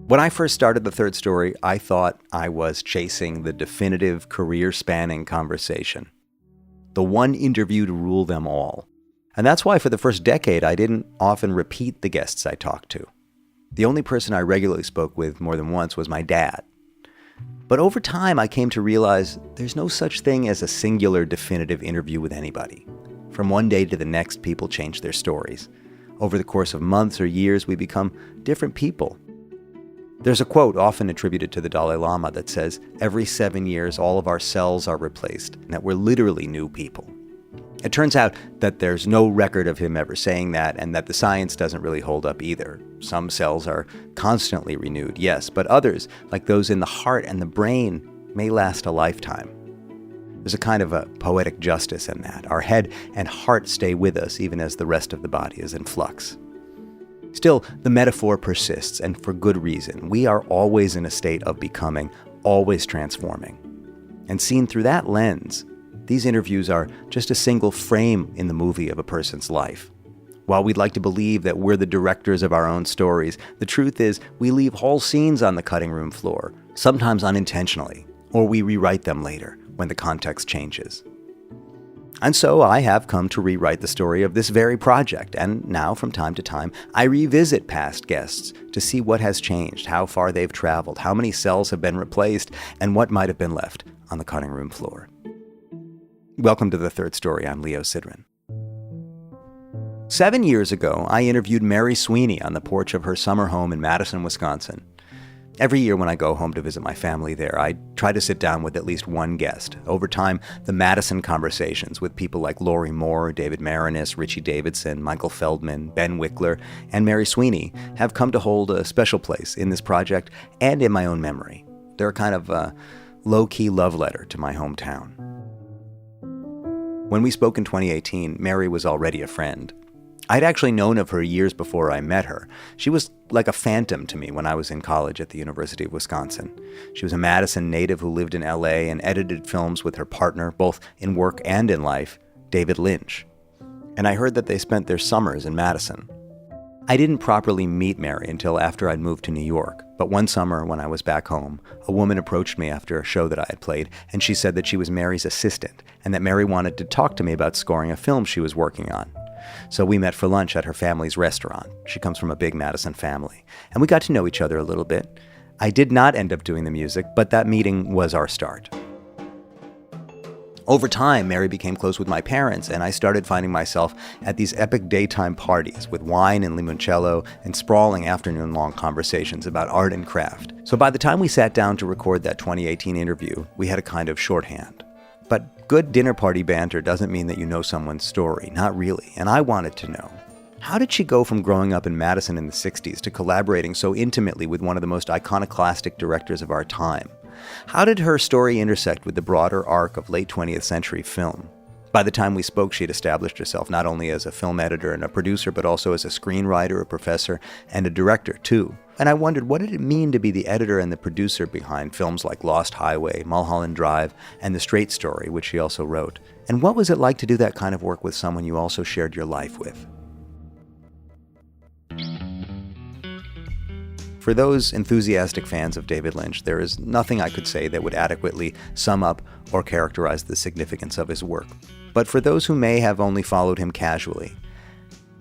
When I first started The Third Story, I thought I was chasing the definitive career-spanning conversation. The one interview to rule them all. And that's why for the first decade, I didn't often repeat the guests I talked to. The only person I regularly spoke with more than once was my dad. But over time, I came to realize there's no such thing as a singular definitive interview with anybody. From one day to the next, people change their stories. Over the course of months or years, we become different people. There's a quote often attributed to the Dalai Lama that says, every 7 years, all of our cells are replaced, and that we're literally new people. It turns out that there's no record of him ever saying that, and that the science doesn't really hold up either. Some cells are constantly renewed, yes, but others, like those in the heart and the brain, may last a lifetime. There's a kind of a poetic justice in that. Our head and heart stay with us even as the rest of the body is in flux. Still, the metaphor persists, and for good reason. We are always in a state of becoming, always transforming. And seen through that lens, these interviews are just a single frame in the movie of a person's life. While we'd like to believe that we're the directors of our own stories, the truth is we leave whole scenes on the cutting room floor, sometimes unintentionally, or we rewrite them later when the context changes. And so I have come to rewrite the story of this very project, and now from time to time, I revisit past guests to see what has changed, how far they've traveled, how many cells have been replaced, and what might have been left on the cutting room floor. Welcome to The Third Story. I'm Leo Sidran. 7 years ago, I interviewed Mary Sweeney on the porch of her summer home in Madison, Wisconsin. Every year when I go home to visit my family there, I try to sit down with at least one guest. Over time, the Madison conversations with people like Lori Moore, David Marinis, Richie Davidson, Michael Feldman, Ben Wickler, and Mary Sweeney have come to hold a special place in this project and in my own memory. They're a kind of low-key love letter to my hometown. When we spoke in 2018, Mary was already a friend. I'd actually known of her years before I met her. She was like a phantom to me when I was in college at the University of Wisconsin. She was a Madison native who lived in LA and edited films with her partner, both in work and in life, David Lynch. And I heard that they spent their summers in Madison. I didn't properly meet Mary until after I'd moved to New York, but one summer when I was back home, a woman approached me after a show that I had played, and she said that she was Mary's assistant, and that Mary wanted to talk to me about scoring a film she was working on. So we met for lunch at her family's restaurant. She comes from a big Madison family. And we got to know each other a little bit. I did not end up doing the music, but that meeting was our start. Over time, Mary became close with my parents, and I started finding myself at these epic daytime parties with wine and limoncello and sprawling afternoon-long conversations about art and craft. So by the time we sat down to record that 2018 interview, we had a kind of shorthand. But good dinner party banter doesn't mean that you know someone's story, not really, and I wanted to know. How did she go from growing up in Madison in the 60s to collaborating so intimately with one of the most iconoclastic directors of our time? How did her story intersect with the broader arc of late 20th century film? By the time we spoke, she had established herself not only as a film editor and a producer, but also as a screenwriter, a professor, and a director, too. And I wondered, what did it mean to be the editor and the producer behind films like Lost Highway, Mulholland Drive, and The Straight Story, which she also wrote? And what was it like to do that kind of work with someone you also shared your life with? For those enthusiastic fans of David Lynch, there is nothing I could say that would adequately sum up or characterize the significance of his work. But for those who may have only followed him casually,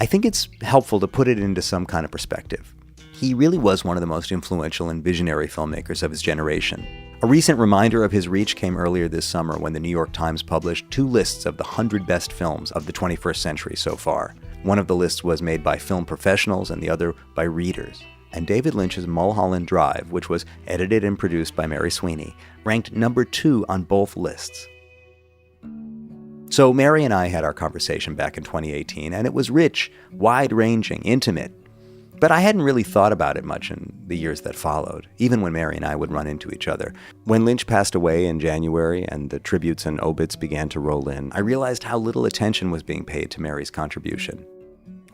I think it's helpful to put it into some kind of perspective. He really was one of the most influential and visionary filmmakers of his generation. A recent reminder of his reach came earlier this summer when the New York Times published 2 lists of the 100 best films of the 21st century so far. One of the lists was made by film professionals and the other by readers. And David Lynch's Mulholland Drive, which was edited and produced by Mary Sweeney, ranked number 2 on both lists. So Mary and I had our conversation back in 2018, and it was rich, wide-ranging, intimate. But I hadn't really thought about it much in the years that followed, even when Mary and I would run into each other. When Lynch passed away in January and the tributes and obits began to roll in, I realized how little attention was being paid to Mary's contribution.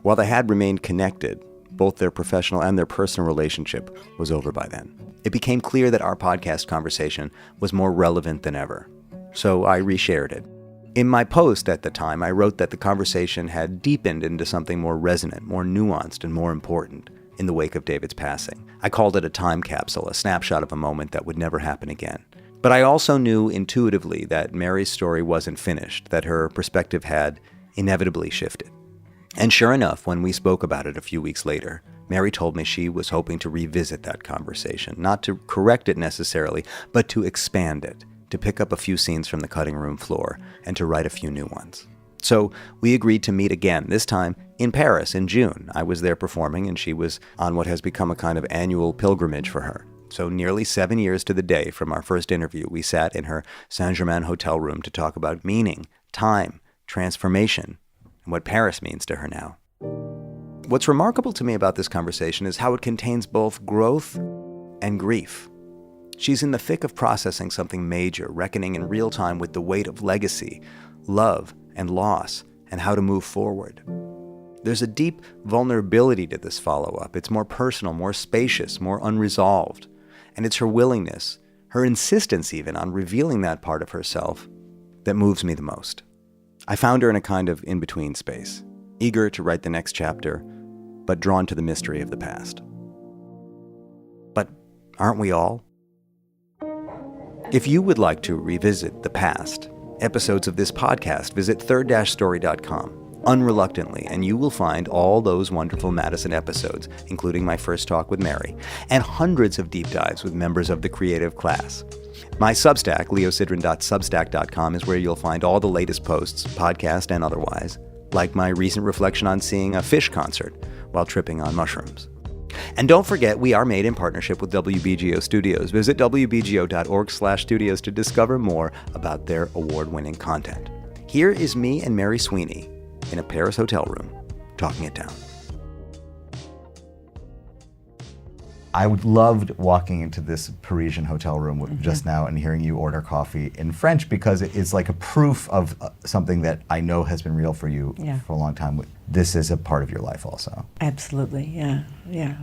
While they had remained connected, both their professional and their personal relationship was over by then. It became clear that our podcast conversation was more relevant than ever. So I reshared it. In my post at the time, I wrote that the conversation had deepened into something more resonant, more nuanced, and more important in the wake of David's passing. I called it a time capsule, a snapshot of a moment that would never happen again. But I also knew intuitively that Mary's story wasn't finished, that her perspective had inevitably shifted. And sure enough, when we spoke about it a few weeks later, Mary told me she was hoping to revisit that conversation, not to correct it necessarily, but to expand it, to pick up a few scenes from the cutting room floor, and to write a few new ones. So we agreed to meet again, this time in Paris in June. I was there performing, and she was on what has become a kind of annual pilgrimage for her. So nearly 7 years to the day from our first interview, we sat in her Saint-Germain hotel room to talk about meaning, time, transformation, and what Paris means to her now. What's remarkable to me about this conversation is how it contains both growth and grief. She's in the thick of processing something major, reckoning in real time with the weight of legacy, love, and loss, and how to move forward. There's a deep vulnerability to this follow-up. It's more personal, more spacious, more unresolved. And it's her willingness, her insistence even on revealing that part of herself that moves me the most. I found her in a kind of in-between space, eager to write the next chapter, but drawn to the mystery of the past. But aren't we all? If you would like to revisit the past episodes of this podcast, visit third-story.com unreluctantly, and you will find all those wonderful Madison episodes, including my first talk with Mary, and hundreds of deep dives with members of the creative class. My Substack, leosidran.substack.com, is where you'll find all the latest posts, podcast and otherwise, like my recent reflection on seeing a Fish concert while tripping on mushrooms. And don't forget, we are made in partnership with WBGO Studios. Visit wbgo.org/studios to discover more about their award-winning content. Here is me and Mary Sweeney in a Paris hotel room, talking it down. I loved walking into this Parisian hotel room just now and hearing you order coffee in French, because it's like a proof of something that I know has been real for you for a long time. This is a part of your life also. Absolutely, yeah.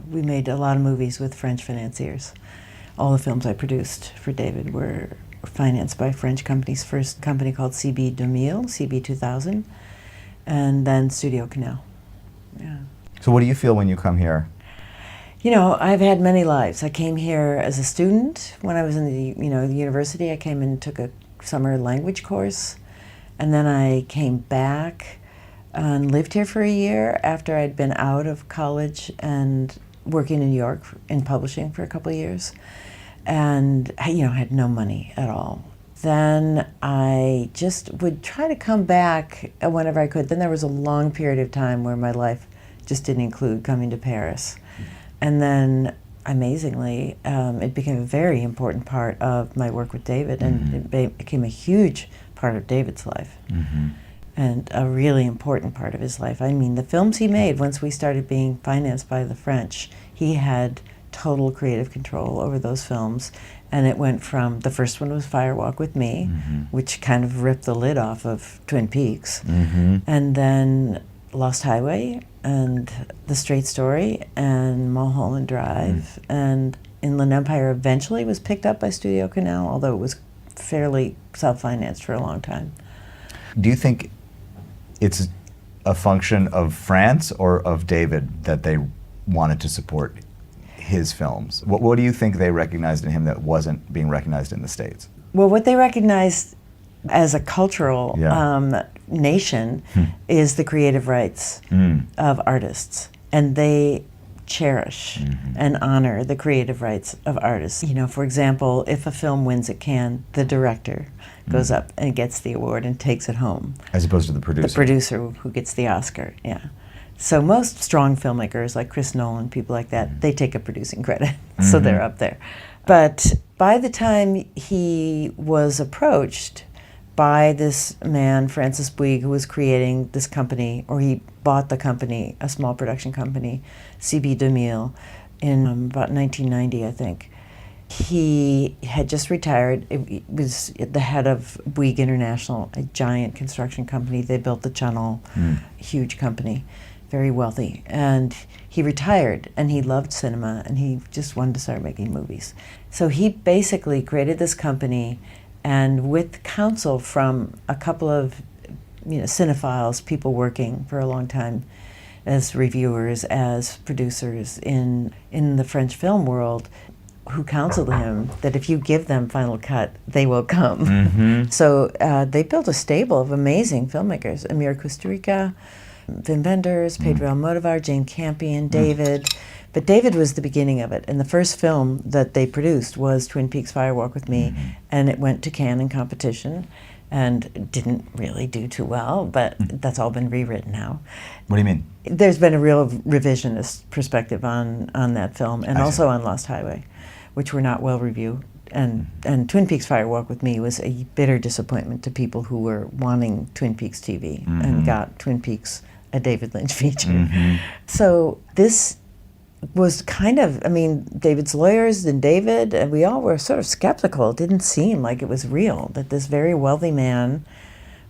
We made a lot of movies with French financiers. All the films I produced for David were financed by French companies. First company called CB 2000, and then Studio Canal. Yeah. So what do you feel when you come here? You know, I've had many lives. I came here as a student. When I was in the university, I came and took a summer language course. And then I came back and lived here for a year after I'd been out of college and working in New York in publishing for a couple of years. And, had no money at all. Then I just would try to come back whenever I could. Then there was a long period of time where my life just didn't include coming to Paris. And then, amazingly, it became a very important part of my work with David, and it became a huge part of David's life, and a really important part of his life. I mean, the films he made, once we started being financed by the French, he had total creative control over those films. And it went from, the first one was Firewalk with Me, which kind of ripped the lid off of Twin Peaks, and then Lost Highway, and The Straight Story, and Mulholland Drive, and Inland Empire eventually was picked up by Studio Canal, although it was fairly self-financed for a long time. Do you think it's a function of France or of David that they wanted to support his films? What do you think they recognized in him that wasn't being recognized in the States? Well, what they recognized as a cultural nation is the creative rights of artists, and they cherish and honor the creative rights of artists. For example, if a film wins at Cannes, the director goes up and gets the award and takes it home, as opposed to the producer. The producer who gets the Oscar. So most strong filmmakers like Chris Nolan, people like that, they take a producing credit, so they're up there. But by the time he was approached by this man, Francis Bouygues, who was creating this company, or he bought the company, a small production company, CB 2000, in about 1990, I think. He had just retired. It was at the head of Bouygues International, a giant construction company. They built the Channel, huge company, very wealthy. And he retired, and he loved cinema, and he just wanted to start making movies. So he basically created this company, and with counsel from a couple of cinephiles, people working for a long time, as reviewers, as producers in the French film world, who counseled him that if you give them Final Cut, they will come. So they built a stable of amazing filmmakers: Amir Kusturica, Wim Wenders, Pedro Almodovar, Jane Campion, David. But David was the beginning of it. And the first film that they produced was Twin Peaks: Fire Walk with Me, and it went to Cannes in competition and didn't really do too well, but that's all been rewritten now. What do you mean? There's been a real revisionist perspective on that film, and also on Lost Highway, which were not well reviewed. And Twin Peaks: Fire Walk with Me was a bitter disappointment to people who were wanting Twin Peaks TV and got Twin Peaks a David Lynch feature. So this was kind of, I mean, David's lawyers and David, and we all were sort of skeptical. It didn't seem like it was real, that this very wealthy man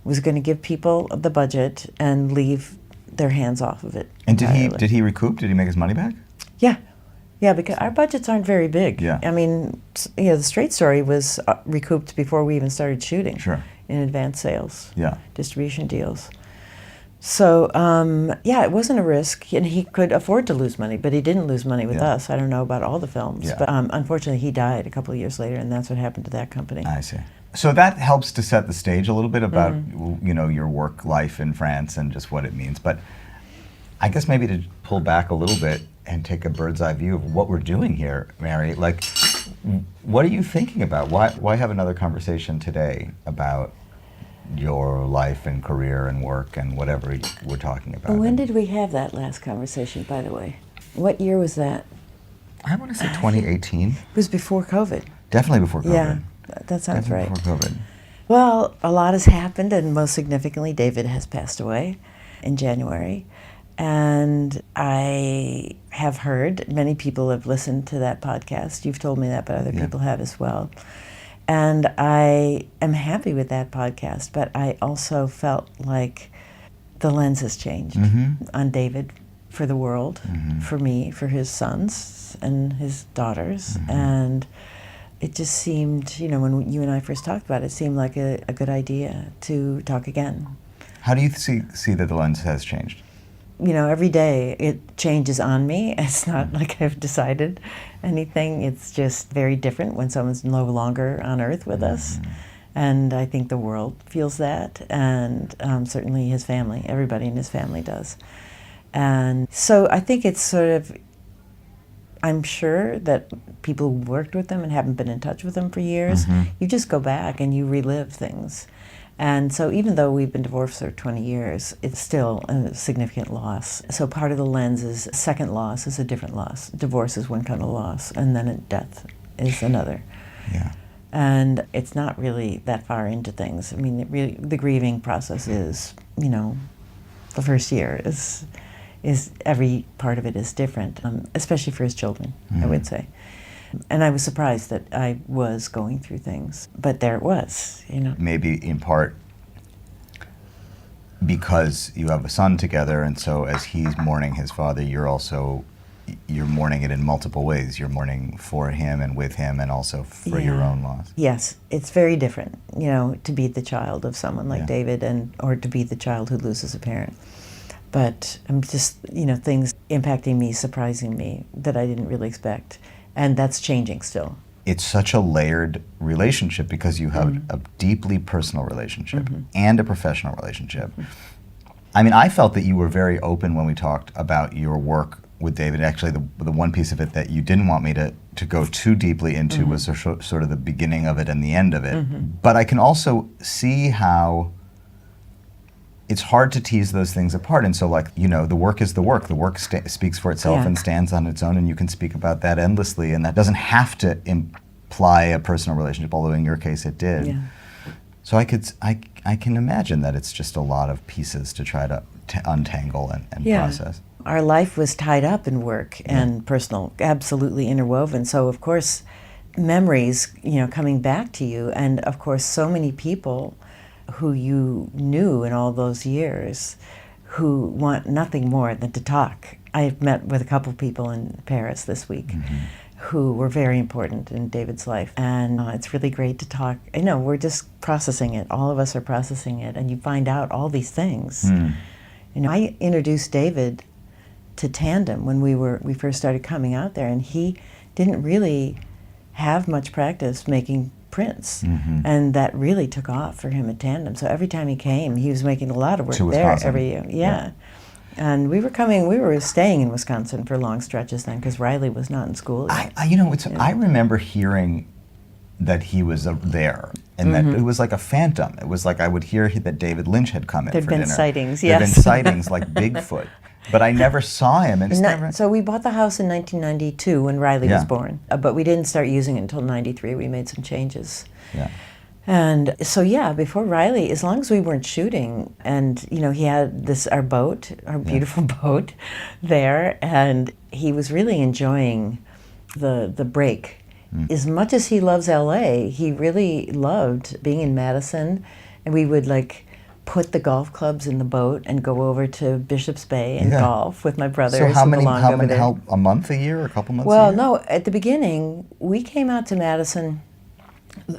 was going to give people the budget and leave their hands off of it. And did he recoup? Did he make his money back? Yeah. Yeah, because our budgets aren't very big. Yeah. I mean, the Straight Story was recouped before we even started shooting. Sure. In advance sales. Yeah. Distribution deals. So, it wasn't a risk, and he could afford to lose money, but he didn't lose money with us. I don't know about all the films, but unfortunately he died a couple of years later, and that's what happened to that company. I see. So that helps to set the stage a little bit about, your work life in France and just what it means. But I guess maybe to pull back a little bit and take a bird's eye view of what we're doing here, Mary, like, what are you thinking about? Why have another conversation today about your life and career and work and whatever we're talking about? When did we have that last conversation, by the way? What year was that? I want to say 2018. It was before COVID. Definitely before COVID. Yeah, that sounds Definitely right. Before COVID. Well, a lot has happened, and most significantly, David has passed away in January. And I have heard, many people have listened to that podcast. You've told me that, but other people have as well. And I am happy with that podcast, but I also felt like the lens has changed on David for the world, for me, for his sons and his daughters. And it just seemed, when you and I first talked about it, it seemed like a good idea to talk again. How do you see that the lens has changed? Every day it changes on me. It's not like I've decided anything. It's just very different when someone's no longer on Earth with us. And I think the world feels that, and certainly his family, everybody in his family does. And so I think it's sort of, I'm sure that people who worked with him and haven't been in touch with him for years, you just go back and you relive things. And so even though we've been divorced for 20 years, it's still a significant loss. So part of the lens is second loss is a different loss. Divorce is one kind of loss, and then death is another. Yeah. And it's not really that far into things. I mean, the grieving process is, the first year is every part of it is different, especially for his children, I would say. And I was surprised that I was going through things, but there it was, Maybe in part because you have a son together, and so as he's mourning his father, you're mourning it in multiple ways. You're mourning for him and with him, and also for your own loss. Yes, it's very different, to be the child of someone like David, or to be the child who loses a parent. But I'm just, things impacting me, surprising me, that I didn't really expect. And that's changing still. It's such a layered relationship because you have a deeply personal relationship and a professional relationship. I mean, I felt that you were very open when we talked about your work with David. Actually, the one piece of it that you didn't want me to go too deeply into was sort of the beginning of it and the end of it. But I can also see how it's hard to tease those things apart. And so, the work is the work. The work speaks for itself and stands on its own, and you can speak about that endlessly, and that doesn't have to imply a personal relationship, although in your case it did. Yeah. So I can imagine that it's just a lot of pieces to try to untangle and process. Our life was tied up in work and personal, absolutely interwoven. So, of course, memories, coming back to you, and of course, so many people who you knew in all those years who want nothing more than to talk. I've met with a couple people in Paris this week who were very important in David's life, and it's really great to talk. I know, we're just processing it. All of us are processing it, and you find out all these things. I introduced David to tandem when we first started coming out there, and he didn't really have much practice making prints, and that really took off for him at tandem. So every time he came, he was making a lot of work To there Wisconsin. every year. Yeah. And we were staying in Wisconsin for long stretches then, because Riley was not in school yet. I remember hearing that he was there, and that it was like a phantom. It was like I would hear that David Lynch had come in There'd for been dinner. sightings, There'd been yes. sightings like Bigfoot, but I never saw him. And it's never. So we bought the house in 1992 when Riley was Yeah. born, but we didn't start using it until 93. We made some changes. Yeah. And so, yeah, before Riley, as long as we weren't shooting, and, he had our boat, our beautiful boat there, and he was really enjoying the break. As much as he loves LA, he really loved being in Madison, and we would, put the golf clubs in the boat and go over to Bishop's Bay and golf with my brothers. So how who many? belonged over there. A month a year, or a couple months? Well, a year? no, at the beginning, we came out to Madison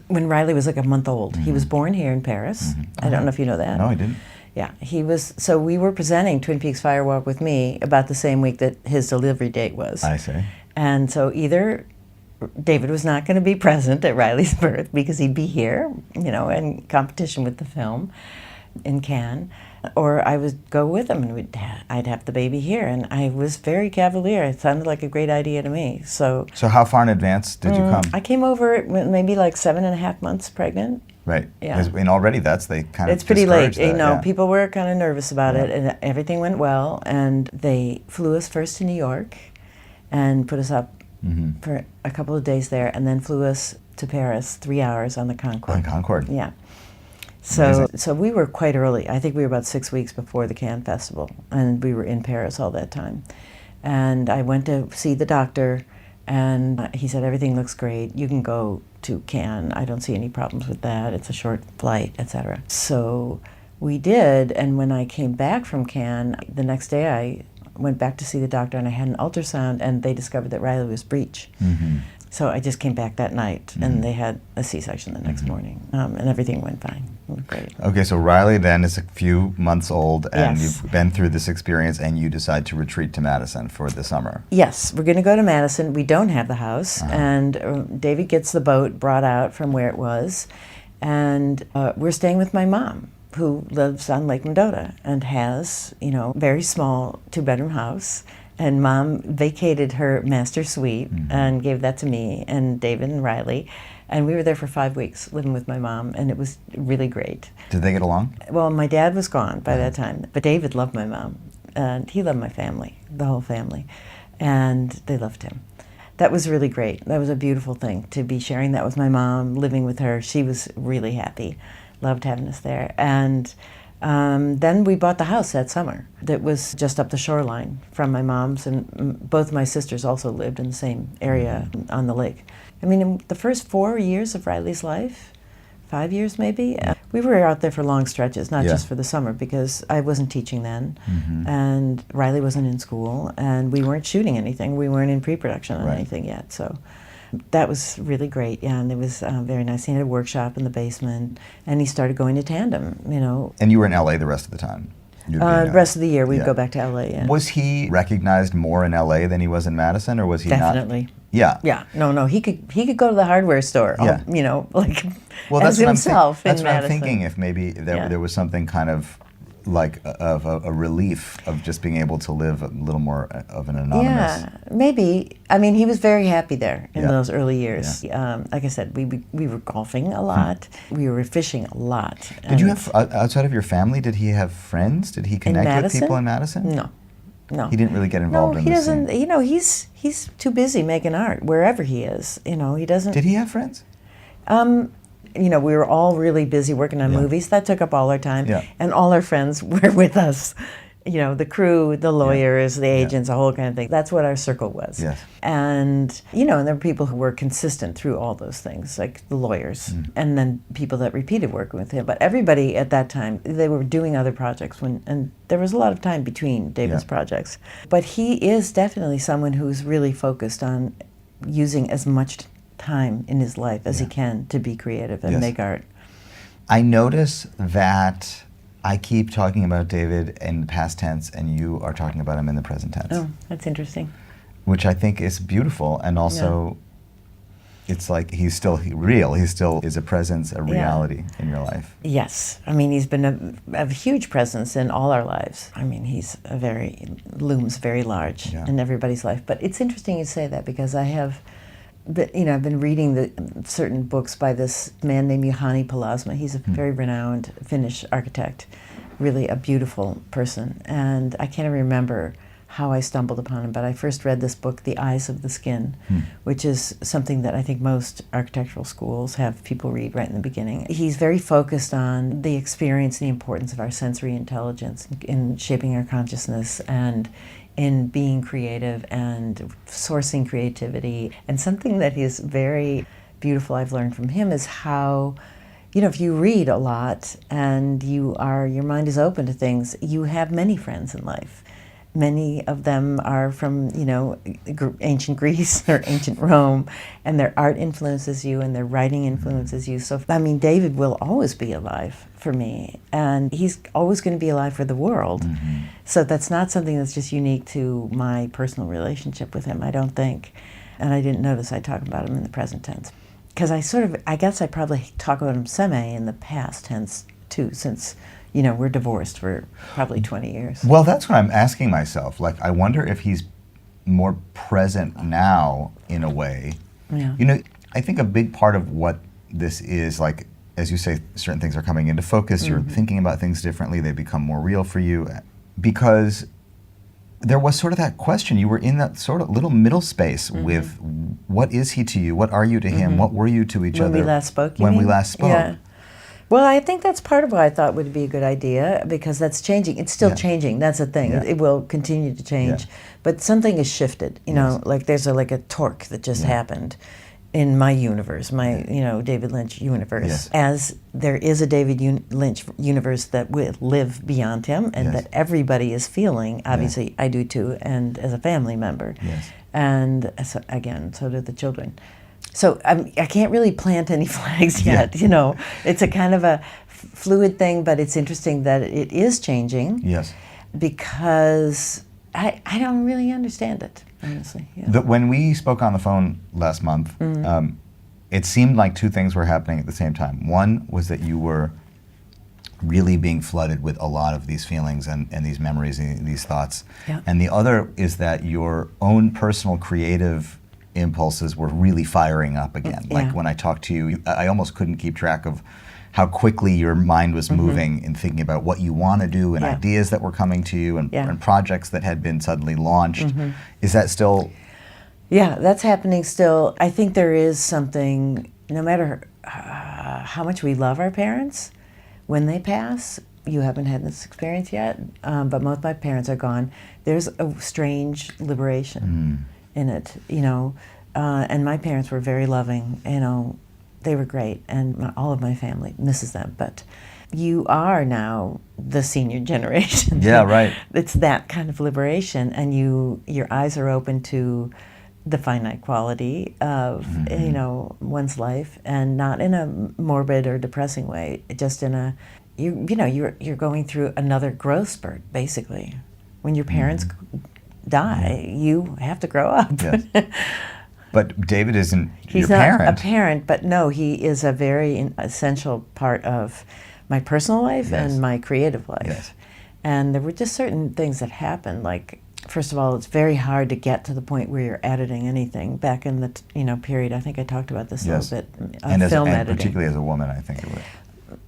when Riley was like a month old. He was born here in Paris. I don't know if you know that. No, I didn't. Yeah, so we were presenting Twin Peaks Firewalk with Me about the same week that his delivery date was. I see. And so either David was not going to be present at Riley's birth because he'd be here, in competition with the film in Cannes, or I would go with him and I'd have the baby here. And I was very cavalier. It sounded like a great idea to me. So how far in advance did you come? I came over maybe 7.5 months pregnant. Right. Yeah. And already they kind of It's pretty late. discourage that, yeah. People were kind of nervous about it, and everything went well. And they flew us first to New York and put us up for a couple of days there, and then flew us to Paris, 3 hours on the Concorde. On Concorde. Yeah. Amazing. So we were quite early. I think we were about 6 weeks before the Cannes Festival, and we were in Paris all that time. And I went to see the doctor, and he said, everything looks great. You can go to Cannes. I don't see any problems with that. It's a short flight, etc. So we did, and when I came back from Cannes, the next day I went back to see the doctor, and I had an ultrasound, and they discovered that Riley was breech. So I just came back that night, and they had a C-section the next morning, and everything went fine. It was great. Okay, so Riley then is a few months old, and Yes. you've been through this experience, and you decide to retreat to Madison for the summer. Yes, we're going to go to Madison. We don't have the house, and David gets the boat brought out from where it was, and we're staying with my mom, who lives on Lake Mendota and has, very small 2-bedroom house. And Mom vacated her master suite and gave that to me and David and Riley. And we were there for 5 weeks living with my mom, and it was really great. Did they get along? Well, my dad was gone by that time, but David loved my mom, and he loved my family, the whole family, and they loved him. That was really great. That was a beautiful thing, to be sharing that with my mom, living with her. She was really happy, loved having us there. And then we bought the house that summer that was just up the shoreline from my mom's, and both my sisters also lived in the same area on the lake. I mean, in the first 4 years of Riley's life, 5 years maybe, we were out there for long stretches, not just for the summer, because I wasn't teaching then, and Riley wasn't in school, and we weren't shooting anything. We weren't in pre-production on anything yet, so that was really great, and it was very nice. He had a workshop in the basement, and he started going to tandem, And you were in LA the rest of the time? The rest of the year, we'd go back to LA, yeah. Was he recognized more in LA than he was in Madison, or was he not? Definitely. Yeah. Yeah, no, he could go to the hardware store, Yeah. As That's what himself that's in what Madison. I'm thinking, if maybe there was something kind of like a relief of just being able to live a little more of an anonymous. Yeah, maybe. I mean, he was very happy there in Yeah. those early years. Like I said, we were golfing a lot. We were fishing a lot. Did you have, outside of your family, did he have friends? Did he connect with Madison? people in Madison? No. He didn't really get involved in he this doesn't. scene. He's too busy making art wherever he is. He doesn't. Did he have friends? We were all really busy working on movies. That took up all our time. Yeah. And all our friends were with us. The crew, the lawyers, the agents, the whole kind of thing. That's what our circle was. Yes. And, and there were people who were consistent through all those things, like the lawyers, and then people that repeated working with him. But everybody at that time, they were doing other projects, and there was a lot of time between David's projects. But he is definitely someone who's really focused on using as much time in his life as he can to be creative and make art. I notice that I keep talking about David in the past tense, and you are talking about him in the present tense. Oh, that's interesting. Which I think is beautiful, and also it's like he's still real. He still is a presence, a reality in your life. Yes. I mean, he's been a huge presence in all our lives. I mean, looms very large in everybody's life. But it's interesting you say that, because I've been reading certain books by this man named Juhani Palasma. He's a very renowned Finnish architect, really a beautiful person. And I can't remember how I stumbled upon him, but I first read this book, The Eyes of the Skin, which is something that I think most architectural schools have people read right in the beginning. He's very focused on the experience, the importance of our sensory intelligence in shaping our consciousness and in being creative and sourcing creativity. And something that is very beautiful I've learned from him is how, if you read a lot and your mind is open to things, you have many friends in life. Many of them are from, ancient Greece or ancient Rome, and their art influences you and their writing influences you. So, I mean, David will always be alive for me, and he's always going to be alive for the world. So that's not something that's just unique to my personal relationship with him, I don't think. And I didn't notice I talked about him in the present tense. Because I guess I probably talk about him semi in the past tense, too, since we're divorced for probably 20 years. Well, that's what I'm asking myself. Like, I wonder if he's more present now in a way. Yeah. I think a big part of what this is, like, as you say, certain things are coming into focus, you're thinking about things differently, they become more real for you. Because there was sort of that question, you were in that sort of little middle space with what is he to you, what are you to him, what were you to each other? When we last spoke, you When mean? we last spoke. Yeah. Well, I think that's part of what I thought would be a good idea, because that's changing. It's still changing. That's the thing. It will continue to change. But something has shifted. Like there's a torque that just happened in my universe, my David Lynch universe. As there is a David Lynch universe that will live beyond him, and that everybody is feeling. Obviously, I do too, and as a family member. And so, again, so do the children. So I can't really plant any flags yet, It's a kind of a fluid thing, but it's interesting that it is changing. Yes. Because I don't really understand it, honestly. When we spoke on the phone last month, it seemed like two things were happening at the same time. One was that you were really being flooded with a lot of these feelings and these memories and these thoughts. And the other is that your own personal creative impulses were really firing up again. Like when I talked to you, I almost couldn't keep track of how quickly your mind was moving in thinking about what you want to do and ideas that were coming to you and projects that had been suddenly launched. Is that still? Yeah, that's happening still. I think there is something, no matter how much we love our parents, when they pass, you haven't had this experience yet, but most of my parents are gone, there's a strange liberation in it, and my parents were very loving, they were great, and all of my family misses them, but you are now the senior generation. Yeah, right. It's that kind of liberation, and your eyes are open to the finite quality of one's life, and not in a morbid or depressing way, just in a you're going through another growth spurt, basically. When your parents die, you have to grow up. Yes. But David isn't He's your parent. Not a parent, but no, he is a very essential part of my personal life and my creative life. Yes. And there were just certain things that happened, like, first of all, it's very hard to get to the point where you're editing anything. Back in the period, I think I talked about this a little bit, film editing. Particularly as a woman, I think it was.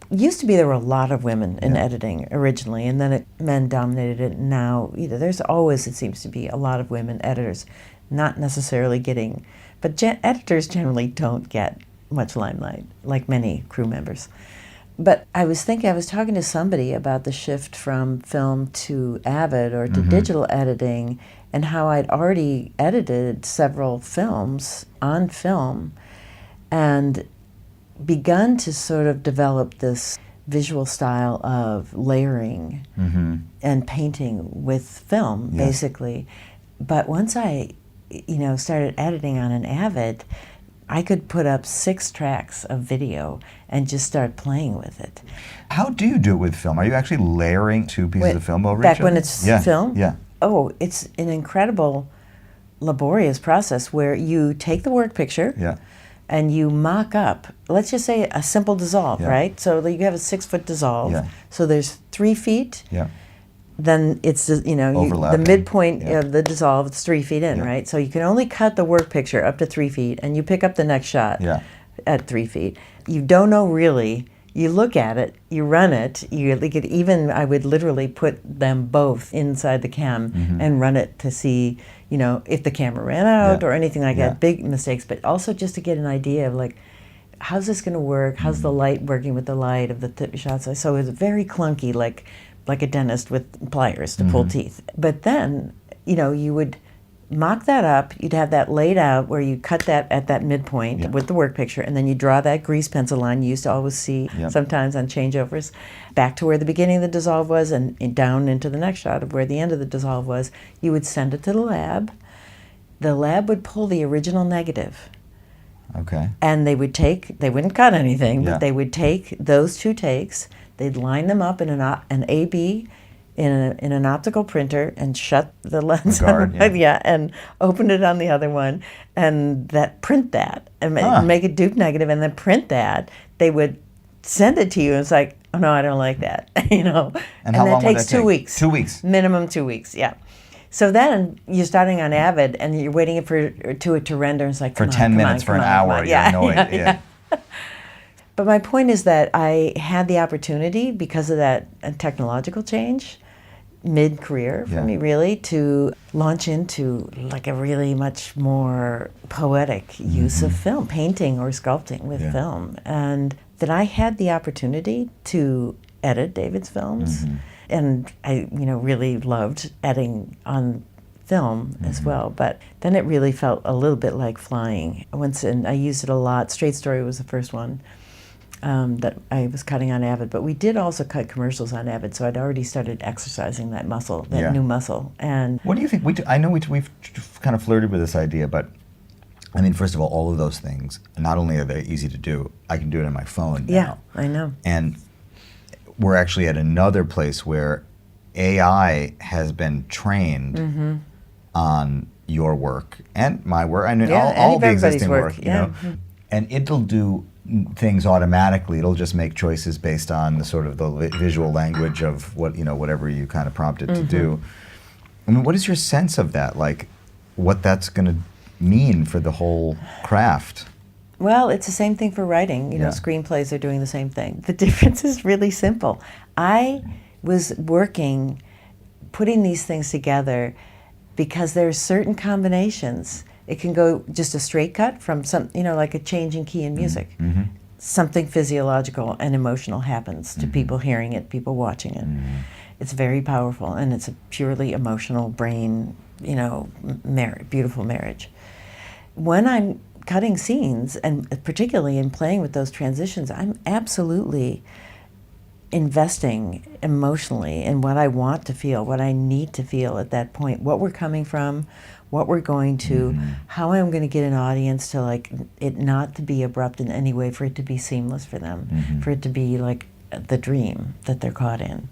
Used to be there were a lot of women in editing originally, and then men dominated it. Now, there's always, it seems to be, a lot of women editors, not necessarily getting, but editors generally don't get much limelight, like many crew members. But I was talking to somebody about the shift from film to Avid or to digital editing, and how I'd already edited several films on film, and begun to sort of develop this visual style of layering and painting with film, basically. But once I, started editing on an Avid, I could put up 6 tracks of video and just start playing with it. How do you do it with film? Are you actually layering 2 pieces of film over each Back other? when it's film? Yeah. Oh, it's an incredible, laborious process where you take the work picture and you mock up, let's just say a simple dissolve, right? So you have a 6-foot dissolve. Yeah. So there's 3 feet. Yeah. Then it's, the midpoint of the dissolve, it's 3 feet in, right? So you can only cut the work picture up to 3 feet, and you pick up the next shot at 3 feet. You don't know really. You look at it, you run it, I would literally put them both inside the cam and run it to see, if the camera ran out or anything like that, big mistakes, but also just to get an idea of like, how's this gonna work? How's the light working with the light of the shots? So it was very clunky, like a dentist with pliers to pull teeth. But then, you would mock that up, you'd have that laid out where you cut that at that midpoint with the work picture, and then you draw that grease pencil line you used to always see sometimes on changeovers, back to where the beginning of the dissolve was and down into the next shot of where the end of the dissolve was. You would send it to the lab. The lab would pull the original negative. Okay. And they wouldn't cut anything, but they would take those 2 takes, they'd line them up in an A/B in an optical printer and shut the lens and open it on the other one and print that and make it dupe negative and then print that. They would send it to you and it's like, oh no, I don't like that, And how long that takes 2 weeks. 2 weeks. Minimum 2 weeks, yeah. So then you're starting on Avid and you're waiting for it to render and it's like, for 10 minutes, for an hour, you're annoyed. Yeah. But my point is that I had the opportunity because of that technological change mid-career for me really to launch into like a really much more poetic use of film, painting or sculpting with film, and that I had the opportunity to edit David's films, and I really loved editing on film as well, but then it really felt a little bit like flying. I used it a lot. Straight Story was the first one that I was cutting on Avid, but we did also cut commercials on Avid, so I'd already started exercising that muscle, that new muscle. And what do you think? I know we've kind of flirted with this idea, but I mean, first of all of those things, not only are they easy to do, I can do it on my phone now. Yeah, I know. And we're actually at another place where AI has been trained on your work and my work, and all the existing work, and it'll do things automatically. It'll just make choices based on the sort of the visual language of whatever you kind of prompt it to do. I mean, what is your sense of that? Like, what that's going to mean for the whole craft? Well, it's the same thing for writing. Screenplays are doing the same thing. The difference is really simple. I was putting these things together because there are certain combinations. It can go just a straight cut from like a change in key in music. Something physiological and emotional happens to people hearing it, people watching it. It's very powerful, and it's a purely emotional brain, beautiful marriage. When I'm cutting scenes, and particularly in playing with those transitions, I'm absolutely investing emotionally in what I want to feel, what I need to feel at that point, what we're coming from, what we're going to, how I'm going to get an audience to like it not to be abrupt in any way, for it to be seamless for them, for it to be like the dream that they're caught in.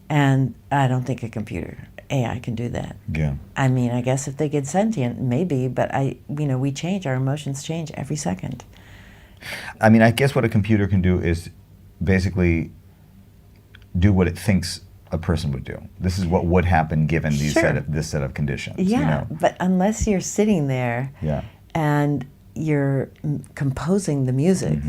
And I don't think AI can do that. Yeah. I mean, I guess if they get sentient, maybe, but we change, our emotions change every second. I mean, I guess what a computer can do is basically do what it thinks a person would do. This is what would happen given this set of conditions. Yeah, but unless you're sitting there and you're composing the music,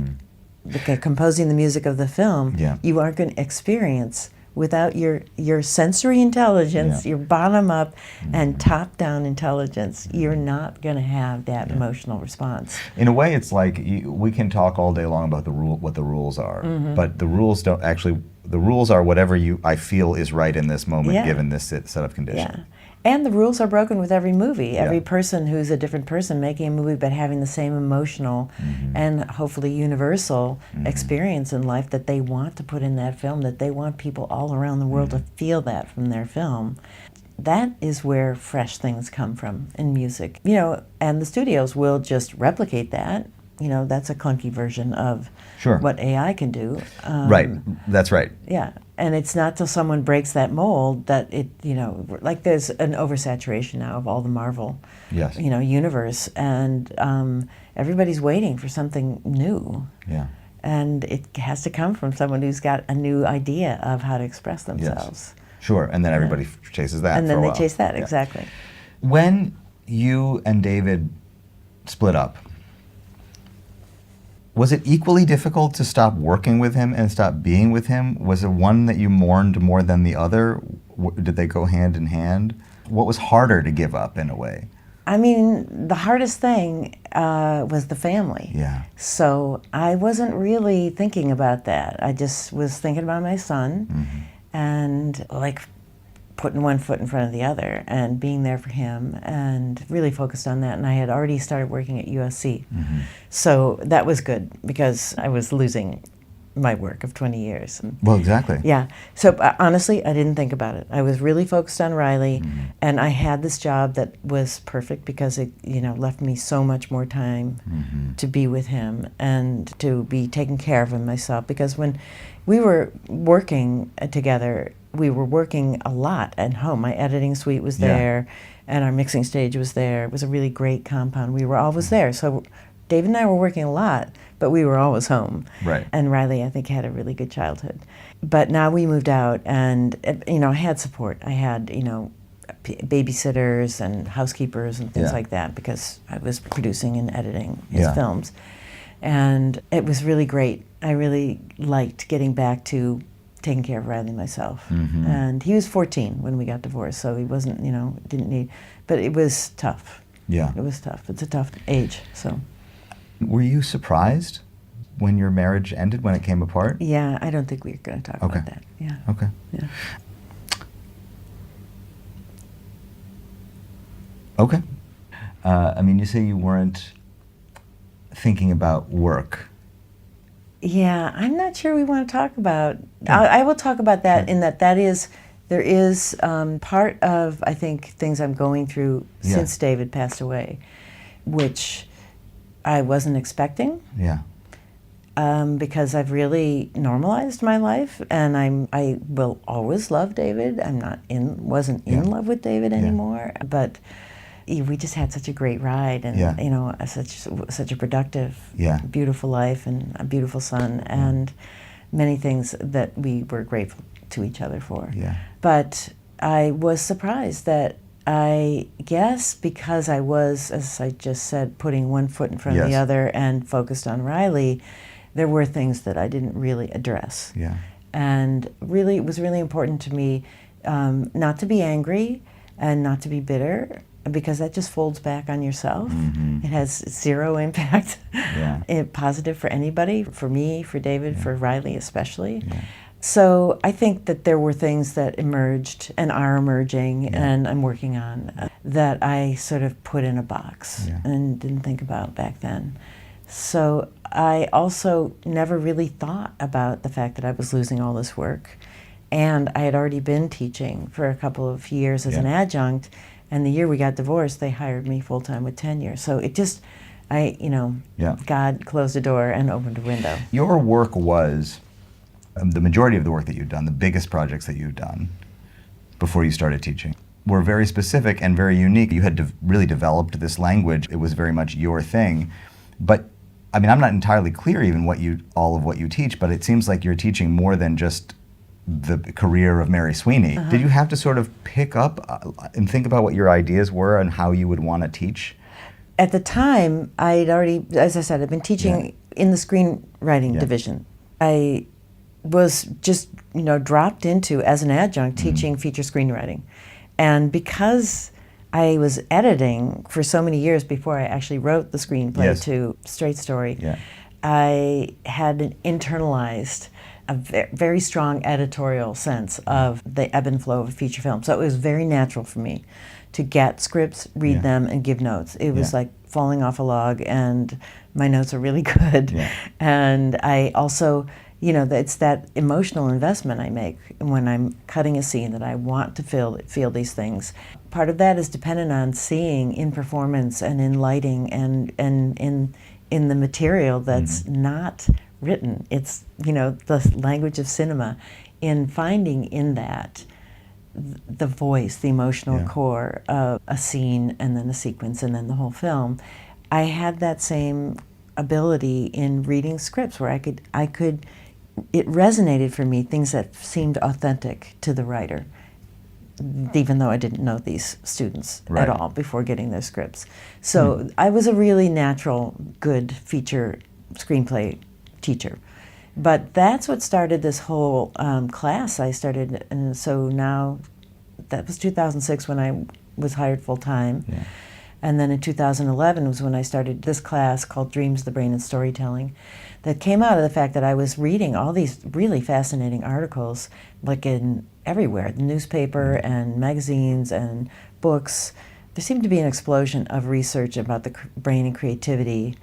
composing the music of the film, you aren't going to experience without your sensory intelligence, your bottom-up and top-down intelligence, you're not going to have that emotional response. In a way, it's like we can talk all day long about what the rules are, but the rules don't actually. The rules are whatever I feel is right in this moment, given this set of conditions. Yeah. And the rules are broken with every movie. Every person who's a different person making a movie but having the same emotional and hopefully universal experience in life that they want to put in that film, that they want people all around the world to feel that from their film. That is where fresh things come from in music. And the studios will just replicate that that's a clunky version of Sure. what AI can do. Right. That's right. Yeah, and it's not till someone breaks that mold that it, like there's an oversaturation now of all the Marvel, Yes. universe, and everybody's waiting for something new. Yeah. And it has to come from someone who's got a new idea of how to express themselves. Sure. And then everybody chases that. And for then a they while. chase that, Yeah. exactly. When you and David split up, was it equally difficult to stop working with him and stop being with him? Was it one that you mourned more than the other? Did they go hand in hand? What was harder to give up in a way? I mean, the hardest thing was the family. Yeah. So I wasn't really thinking about that. I just was thinking about my son and like putting one foot in front of the other and being there for him and really focused on that. And I had already started working at USC. So that was good because I was losing my work of 20 years. Well, exactly. Yeah. So honestly, I didn't think about it. I was really focused on Riley, and I had this job that was perfect because it, left me so much more time to be with him and to be taking care of him myself. Because when we were working together, we were working a lot at home. My editing suite was there, and our mixing stage was there. It was a really great compound. We were always there. So David and I were working a lot, but we were always home. Right. And Riley, I think, had a really good childhood. But now we moved out, and I had support. I had babysitters and housekeepers and things like that because I was producing and editing his films, and it was really great. I really liked getting back to taking care of Riley myself. And he was 14 when we got divorced, so he wasn't, didn't need. But it was tough. Yeah. It was tough. It's a tough age. So. Were you surprised when your marriage ended, when it came apart? Yeah, I don't think we're going to talk about that. Yeah. Okay. Yeah. Okay. You say you weren't thinking about work. Yeah, I'm not sure we want to talk about. I will talk about that in that there is part of, I think, things I'm going through since David passed away, which I wasn't expecting. Yeah. Because I've really normalized my life, and I will always love David. Wasn't in love with David anymore, but we just had such a great ride, and such a productive, beautiful life, and a beautiful son, and many things that we were grateful to each other for. Yeah. But I was surprised that I guess because I was, as I just said, putting one foot in front of the other and focused on Riley, there were things that I didn't really address. Yeah. And really, it was really important to me not to be angry and not to be bitter, because that just folds back on yourself. It has zero impact, positive for anybody, for me, for David, for Riley especially. Yeah. So I think that there were things that emerged and are emerging and I'm working on that I sort of put in a box and didn't think about back then. So I also never really thought about the fact that I was losing all this work. And I had already been teaching for a couple of years as an adjunct, and the year we got divorced, they hired me full-time with tenure. So it just, God closed a door and opened a window. Your work was, the majority of the work that you've done, the biggest projects that you've done before you started teaching, were very specific and very unique. You had really developed this language. It was very much your thing. But, I'm not entirely clear even all of what you teach, but it seems like you're teaching more than just the career of Mary Sweeney. Did you have to sort of pick up and think about what your ideas were and how you would want to teach? At the time, I'd already, as I said, I'd been teaching in the screenwriting division. I was just, dropped into, as an adjunct, teaching feature screenwriting. And because I was editing for so many years before I actually wrote the screenplay to Straight Story, I had internalized a very strong editorial sense of the ebb and flow of a feature film. So it was very natural for me to get scripts, read them, and give notes. It was like falling off a log, and my notes are really good. And I also, it's that emotional investment I make when I'm cutting a scene that I want to feel these things. Part of that is dependent on seeing in performance and in lighting and in in the material that's not written. It's, the language of cinema, in finding in that the voice, the emotional core of a scene and then a sequence and then the whole film. I had that same ability in reading scripts where I could, it resonated for me, things that seemed authentic to the writer, even though I didn't know these students at all before getting their scripts. So I was a really natural, good feature screenplay teacher. But that's what started this whole class I started, and so now, that was 2006 when I was hired full-time. Yeah. And then in 2011 was when I started this class called Dreams, the Brain, and Storytelling, that came out of the fact that I was reading all these really fascinating articles, like in everywhere, the newspaper and magazines and books. There seemed to be an explosion of research about the brain and creativity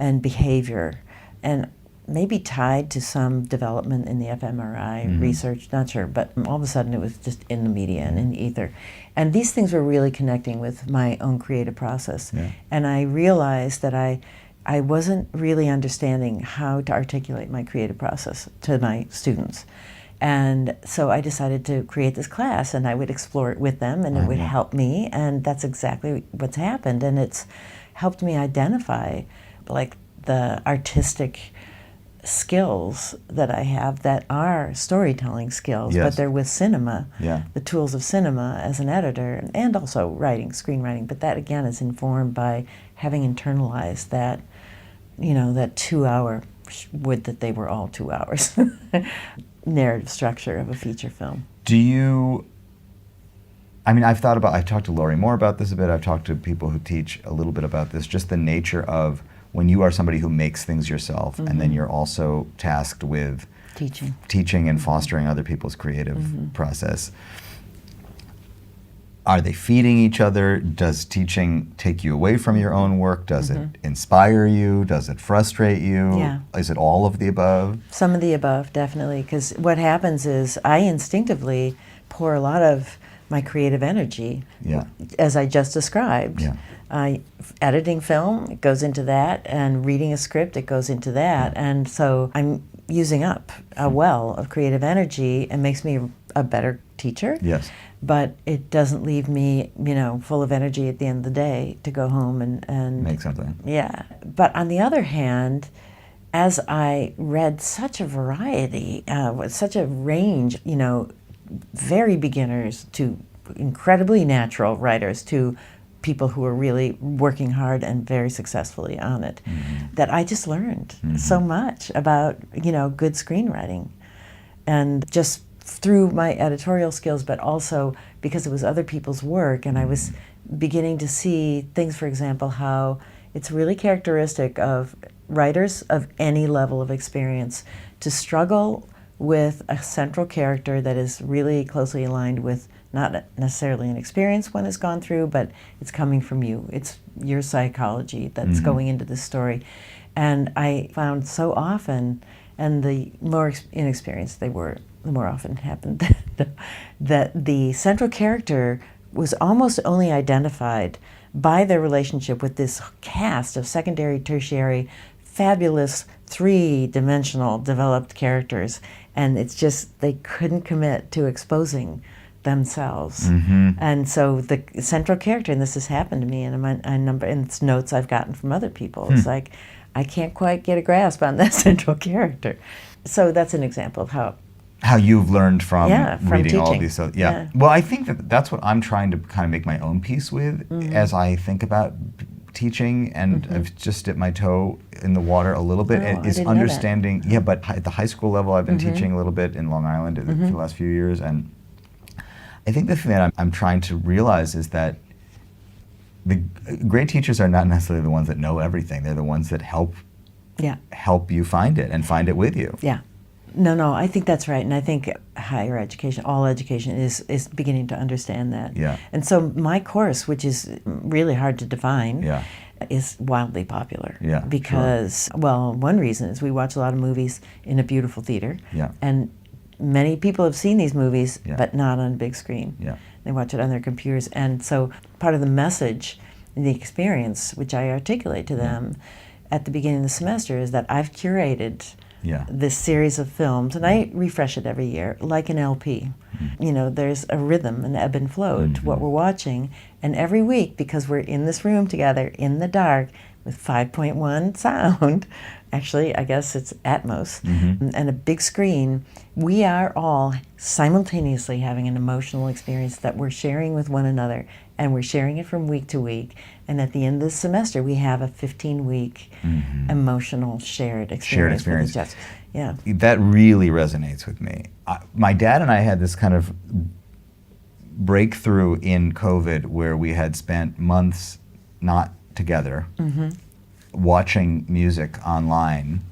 and behavior, and maybe tied to some development in the fMRI research, not sure, but all of a sudden it was just in the media and in the ether. And these things were really connecting with my own creative process. Yeah. And I realized that I wasn't really understanding how to articulate my creative process to my students. And so I decided to create this class, and I would explore it with them, and it would help me, and that's exactly what's happened. And it's helped me identify like the artistic skills that I have that are storytelling skills, but they're with cinema, the tools of cinema as an editor, and also writing, screenwriting. But that again is informed by having internalized that, that 2-hour, would that they were all 2 hours, narrative structure of a feature film. I've talked to Laurie Moore about this a bit, I've talked to people who teach a little bit about this, just the nature of when you are somebody who makes things yourself, and then you're also tasked with teaching and fostering other people's creative process. Are they feeding each other? Does teaching take you away from your own work? Does it inspire you? Does it frustrate you? Yeah. Is it all of the above? Some of the above, definitely, because what happens is I instinctively pour a lot of my creative energy, as I just described. Editing film, it goes into that, and reading a script, it goes into that. And so I'm using up a well of creative energy. It makes me a better teacher. Yes. But it doesn't leave me, full of energy at the end of the day to go home and make something. Yeah. But on the other hand, as I read such a variety, such a range, very beginners to incredibly natural writers to people who are really working hard and very successfully on it, that I just learned so much about, good screenwriting. And just through my editorial skills, but also because it was other people's work, and I was beginning to see things, for example, how it's really characteristic of writers of any level of experience to struggle with a central character that is really closely aligned with not necessarily an experience one has gone through, but it's coming from you. It's your psychology that's going into this story. And I found so often, and the more inexperienced they were, the more often it happened, that the central character was almost only identified by their relationship with this cast of secondary, tertiary, fabulous, three-dimensional developed characters. And it's just, they couldn't commit to exposing themselves. And so the central character, and this has happened to me in and it's notes I've gotten from other people, it's like, I can't quite get a grasp on that central character. So that's an example of how you've learned from reading teaching. all these. Well, I think that's what I'm trying to kind of make my own peace with as I think about teaching, and I've just dipped my toe in the water a little bit, is understanding, but at the high school level I've been teaching a little bit in Long Island for the last few years, and I think the thing that I'm trying to realize is that the great teachers are not necessarily the ones that know everything. They're the ones that help you find it and find it with you. Yeah. No, I think that's right. And I think higher education, all education is beginning to understand that. Yeah. And so my course, which is really hard to define, is wildly popular. Yeah. Because, well, one reason is we watch a lot of movies in a beautiful theater. Yeah. And many people have seen these movies, but not on a big screen. Yeah. They watch it on their computers. And so part of the message, the experience, which I articulate to them, at the beginning of the semester is that I've curated Yeah. this series of films, and I refresh it every year, like an LP. You know, there's a rhythm, an ebb and flow to what we're watching, and every week, because we're in this room together in the dark with 5.1 sound, actually, I guess it's Atmos, and a big screen, we are all simultaneously having an emotional experience that we're sharing with one another, and we're sharing it from week to week. And at the end of the semester, we have a 15-week emotional shared experience. With each other. Yeah. That really resonates with me. My dad and I had this kind of breakthrough in COVID where we had spent months not together, watching music online.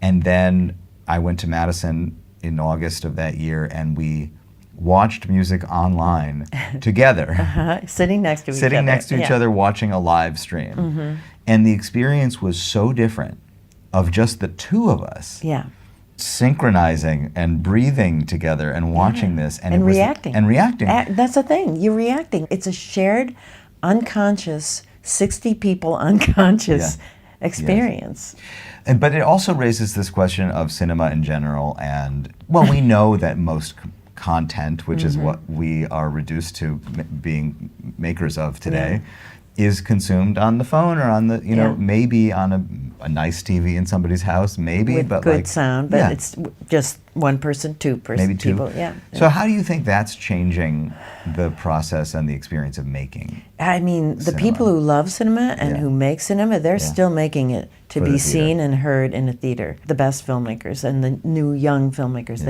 And then I went to Madison in August of that year, and we watched music online together. Sitting next to each other. Sitting next to each other, watching a live stream. And the experience was so different of just the two of us. Yeah. Synchronizing and breathing together and watching this. And reacting. And reacting. That's the thing. You're reacting. It's a shared, unconscious, 60 people unconscious experience. But it also raises this question of cinema in general. And, well, we know that most content, which is what we are reduced to being makers of today, is consumed on the phone or on the, you know, maybe on a nice TV in somebody's house, maybe, with but good like, sound, but it's just one person, two person, maybe two people. Yeah. So how do you think that's changing the process and the experience of making? I mean, the cinema? people who love cinema and who make cinema, they're still making it to For be the seen theater. and heard in a theater. The best filmmakers and the new young filmmakers,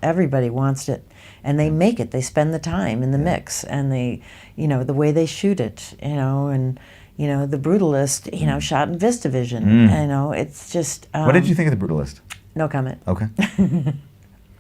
everybody wants it. And they make it. They spend the time in the mix, and they, you know, the way they shoot it, you know, and, you know, The Brutalist, you know, shot in VistaVision. You know, it's just. What did you think of The Brutalist? No comment. Okay.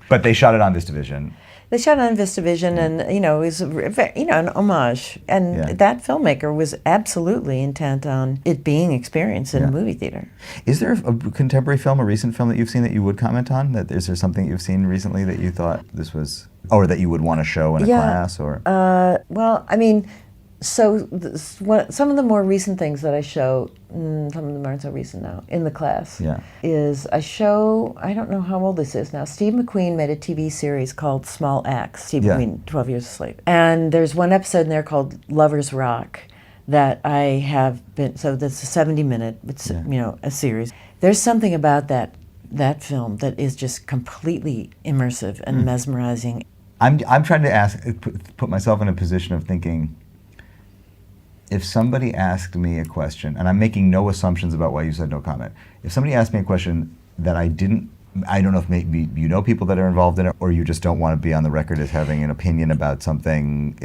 But they shot it on VistaVision. They shot it on VistaVision, and you know, it was an homage. And that filmmaker was absolutely intent on it being experienced in a movie theater. Is there a contemporary film, a recent film that you've seen that you would comment on? Is there something you've seen recently that you thought this was, or that you would want to show in a class, or? Well, I mean, so some of the more recent things that I show, some of them aren't so recent now, in the class, is I show, I don't know how old this is now, Steve McQueen made a TV series called Small Acts, Steve McQueen, 12 Years a Slave. And there's one episode in there called Lovers Rock that I have been, so that's a 70-minute, it's, you know, a series. There's something about that film that is just completely immersive and mesmerizing. I'm trying to put myself in a position of thinking, if somebody asked me a question, and I'm making no assumptions about why you said no comment, if somebody asked me a question that I don't know if maybe you know people that are involved in it, or you just don't want to be on the record as having an opinion about something,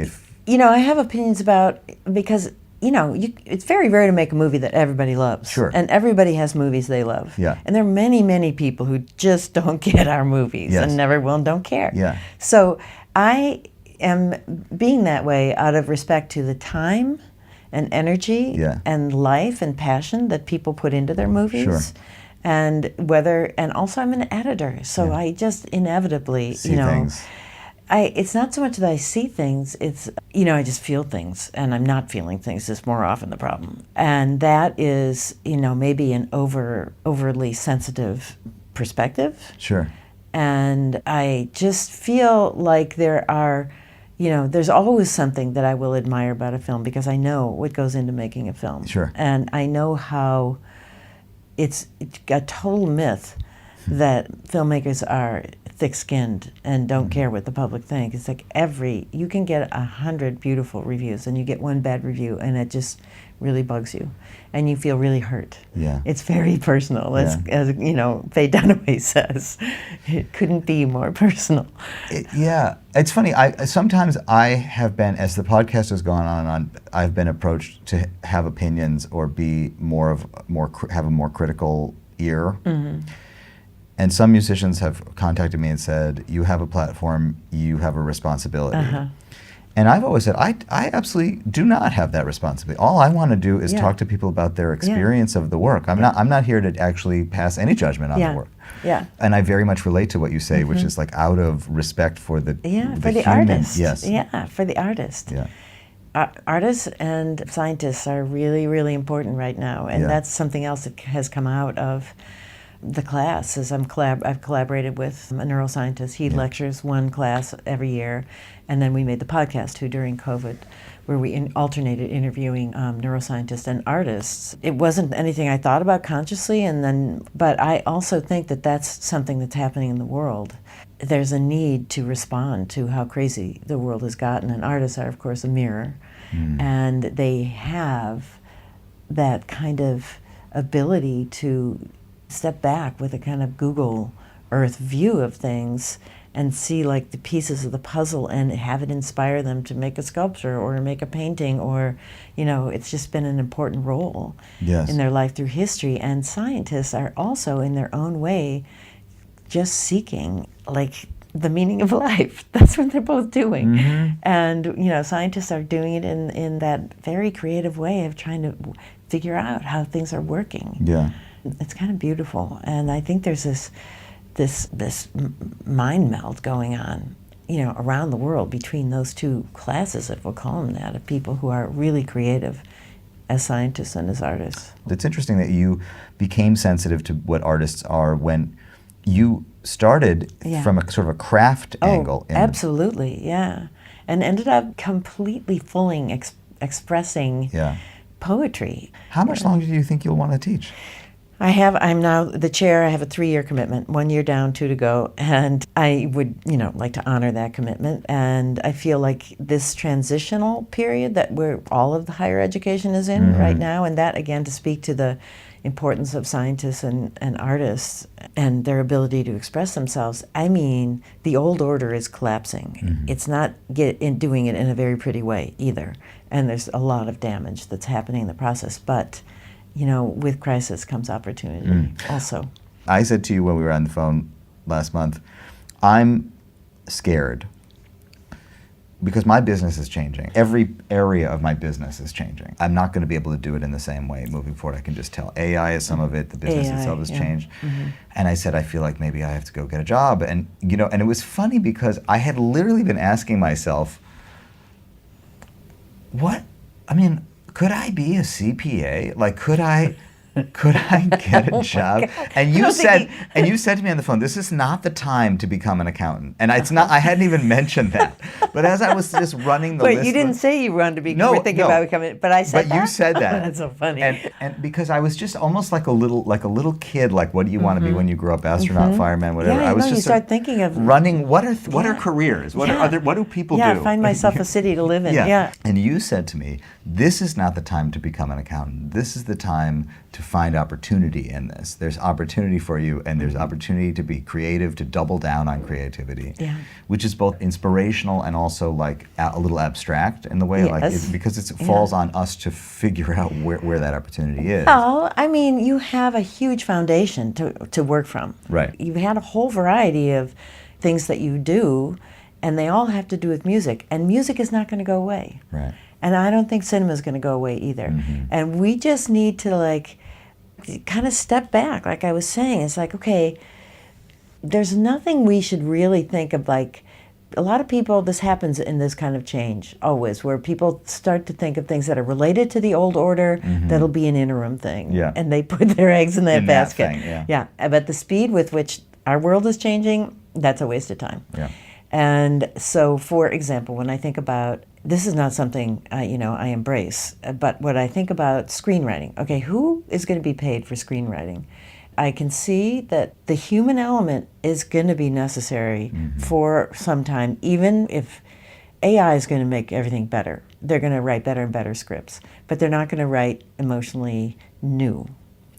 You know, I have opinions about, because, you know, it's very rare to make a movie that everybody loves. Sure. And everybody has movies they love. Yeah. And there are many, many people who just don't get our movies and never will and don't care. Yeah. So I am being that way out of respect to the time and energy and life and passion that people put into their movies. Sure. And also I'm an editor, so I just inevitably, see things. It's not so much that I see things, it's, you know, I just feel things, and I'm not feeling things is more often the problem. And that is, you know, maybe an overly sensitive perspective. Sure. And I just feel like there are, you know, there's always something that I will admire about a film because I know what goes into making a film. Sure. And I know how it's a total myth that filmmakers are thick-skinned and don't care what the public think. It's like you can get 100 beautiful reviews and you get one bad review and it just really bugs you and you feel really hurt. Yeah. It's very personal, as you know, Faye Dunaway says. It couldn't be more personal. It's funny. Sometimes I have been, as the podcast has gone on and on, I've been approached to have opinions or be have a more critical ear. And some musicians have contacted me and said, you have a platform, you have a responsibility. And I've always said, I absolutely do not have that responsibility. All I want to do is talk to people about their experience of the work. I'm not here to actually pass any judgment on the work. Yeah. And I very much relate to what you say, which is like out of respect for the for the human. artist. Yes. Yeah, for the artist. Yeah. artists and scientists are really, really important right now, and Yeah. that's something else that has come out of the class. As I've collaborated with a neuroscientist. He lectures one class every year, and then we made the podcast too during COVID, where we alternated interviewing neuroscientists and artists. It wasn't anything I thought about consciously, but I also think that that's something that's happening in the world. There's a need to respond to how crazy the world has gotten, and artists are, of course, a mirror, and they have that kind of ability to step back with a kind of Google Earth view of things and see like the pieces of the puzzle and have it inspire them to make a sculpture or make a painting, or, it's just been an important role in their life through history. And scientists are also, in their own way, just seeking like the meaning of life. That's what they're both doing. And, scientists are doing it in that very creative way of trying to figure out how things are working. Yeah. It's kind of beautiful, and I think there's this mind meld going on, around the world between those two classes, if we'll call them that, of people who are really creative as scientists and as artists. It's interesting that you became sensitive to what artists are when you started from a sort of a craft angle. Absolutely, yeah, and ended up completely expressing poetry. How much longer do you think you'll want to teach? I'm now the chair. I have a 3-year commitment, 1 year down, 2 to go. And I would, like to honor that commitment. And I feel like this transitional period that where all of the higher education is in right now, and that, again, to speak to the importance of scientists and artists and their ability to express themselves. I mean, the old order is collapsing. It's not doing it in a very pretty way either. And there's a lot of damage that's happening in the process. But with crisis comes opportunity also. I said to you when we were on the phone last month, I'm scared because my business is changing. Every area of my business is changing. I'm not going to be able to do it in the same way moving forward. I can just tell AI is some of it, the business itself has changed. And I said, I feel like maybe I have to go get a job. And, and it was funny because I had literally been asking myself, could I be a CPA? Like, could I get a job? And you said to me on the phone, this is not the time to become an accountant. And it's not. I hadn't even mentioned that. But as I was just running the list, but you didn't say you wanted to be. No, thinking about becoming. But I said. But you said that. That's so funny. And because I was just almost like a little kid. Like, what do you want to be when you grow up? Astronaut, fireman, whatever. Yeah, I was just you start thinking of running. What are careers? What do people do? Yeah, find myself a city to live in. Yeah. And you said to me, this is not the time to become an accountant. This is the time to find opportunity in this. There's opportunity for you, and there's opportunity to be creative, to double down on creativity, which is both inspirational and also like a little abstract in the way, because it falls on us to figure out where that opportunity is. Well, I mean, you have a huge foundation to work from. Right. You've had a whole variety of things that you do, and they all have to do with music, and music is not going to go away. Right. And I don't think cinema is going to go away either. And we just need to kind of step back. Like I was saying, it's like, okay, there's nothing we should really think of. Like, a lot of people, this happens in this kind of change always, where people start to think of things that are related to the old order, that'll be an interim thing. Yeah. And they put their eggs in that basket. That thing, But the speed with which our world is changing, that's a waste of time. Yeah. And so, for example, when I think about, this is not something I embrace, but what I think about screenwriting, okay, who is going to be paid for screenwriting? I can see that the human element is going to be necessary for some time, even if AI is going to make everything better. They're going to write better and better scripts, but they're not going to write emotionally new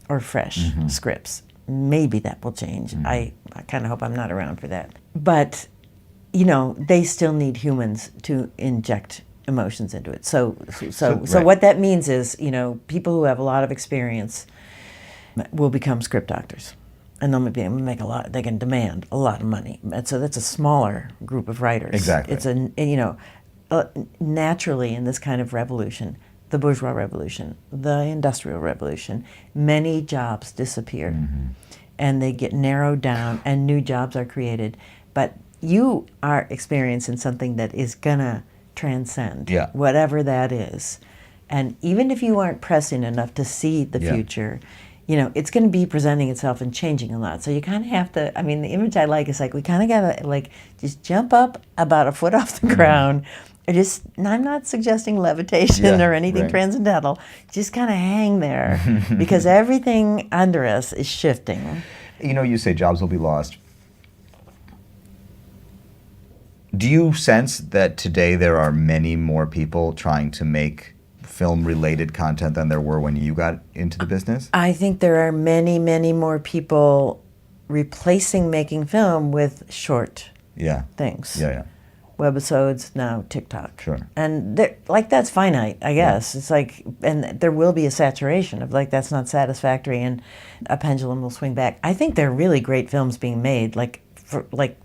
or fresh scripts. Maybe that will change. I kind of hope I'm not around for that. But they still need humans to inject emotions into it. So what that means is, people who have a lot of experience will become script doctors, and they'll be able to make a lot. They can demand a lot of money. And so that's a smaller group of writers. Exactly. It's naturally in this kind of revolution, the bourgeois revolution, the industrial revolution, many jobs disappear, and they get narrowed down, and new jobs are created. But you are experiencing something that is gonna transcend, Yeah. whatever that is. And even if you aren't pressing enough to see the Yeah. future, you know, it's going to be presenting itself and changing a lot. So you kind of have to, I mean, the image I like is like, we kind of got to like just jump up about a foot off the ground. I'm not suggesting levitation Yeah, or anything right. transcendental. Just kind of hang there because everything under us is shifting. You know, you say jobs will be lost. Do you sense that today there are many more people trying to make film-related content than there were when you got into the business? I think there are many, many more people replacing making film with short Yeah. things. Yeah, yeah. Webisodes, now TikTok. Sure. And like that's finite, I guess. It's like, and there will be a saturation of like that's not satisfactory and a pendulum will swing back. I think there are really great films being made, like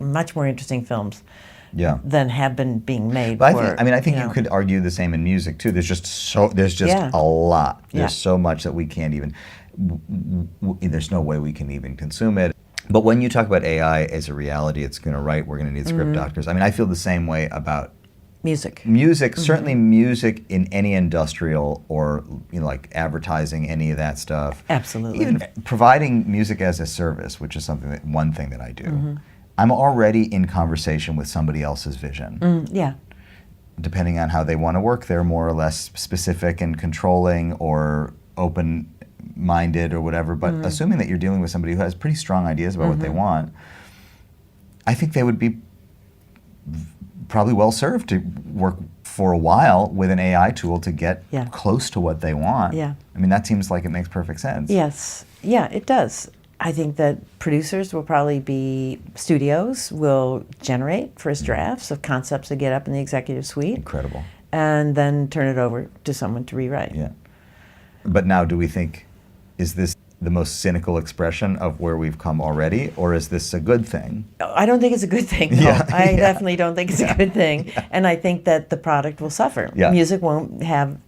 much more interesting films Yeah. than have been being made. But for, I think you you know. could argue the same in music too. There's just Yeah. a lot. There's Yeah. so much that we can't even. There's no way we can even consume it. But when you talk about AI as a reality, it's going to write. We're going to need script doctors. I mean, I feel the same way about Music. music. Certainly, music in any industrial or like advertising, any of that stuff. Absolutely. Even providing music as a service, which is one thing that I do. I'm already in conversation with somebody else's vision. Yeah. Depending on how they want to work, they're more or less specific and controlling or open-minded or whatever. But assuming that you're dealing with somebody who has pretty strong ideas about what they want, I think they would be probably well served to work for a while with an AI tool to get Yeah. close to what they want. Yeah. I mean, that seems like it makes perfect sense. Yes. Yeah, it does. I think that producers will probably be, studios will generate first drafts of concepts that get up in the executive suite. Incredible. And then turn it over to someone to rewrite. Yeah. But now, do we think, is this the most cynical expression of where we've come already, or is this a good thing? I don't think it's a good thing. No. Yeah, I yeah. definitely don't think it's a good thing. And I think that the product will suffer. Yeah. Music won't have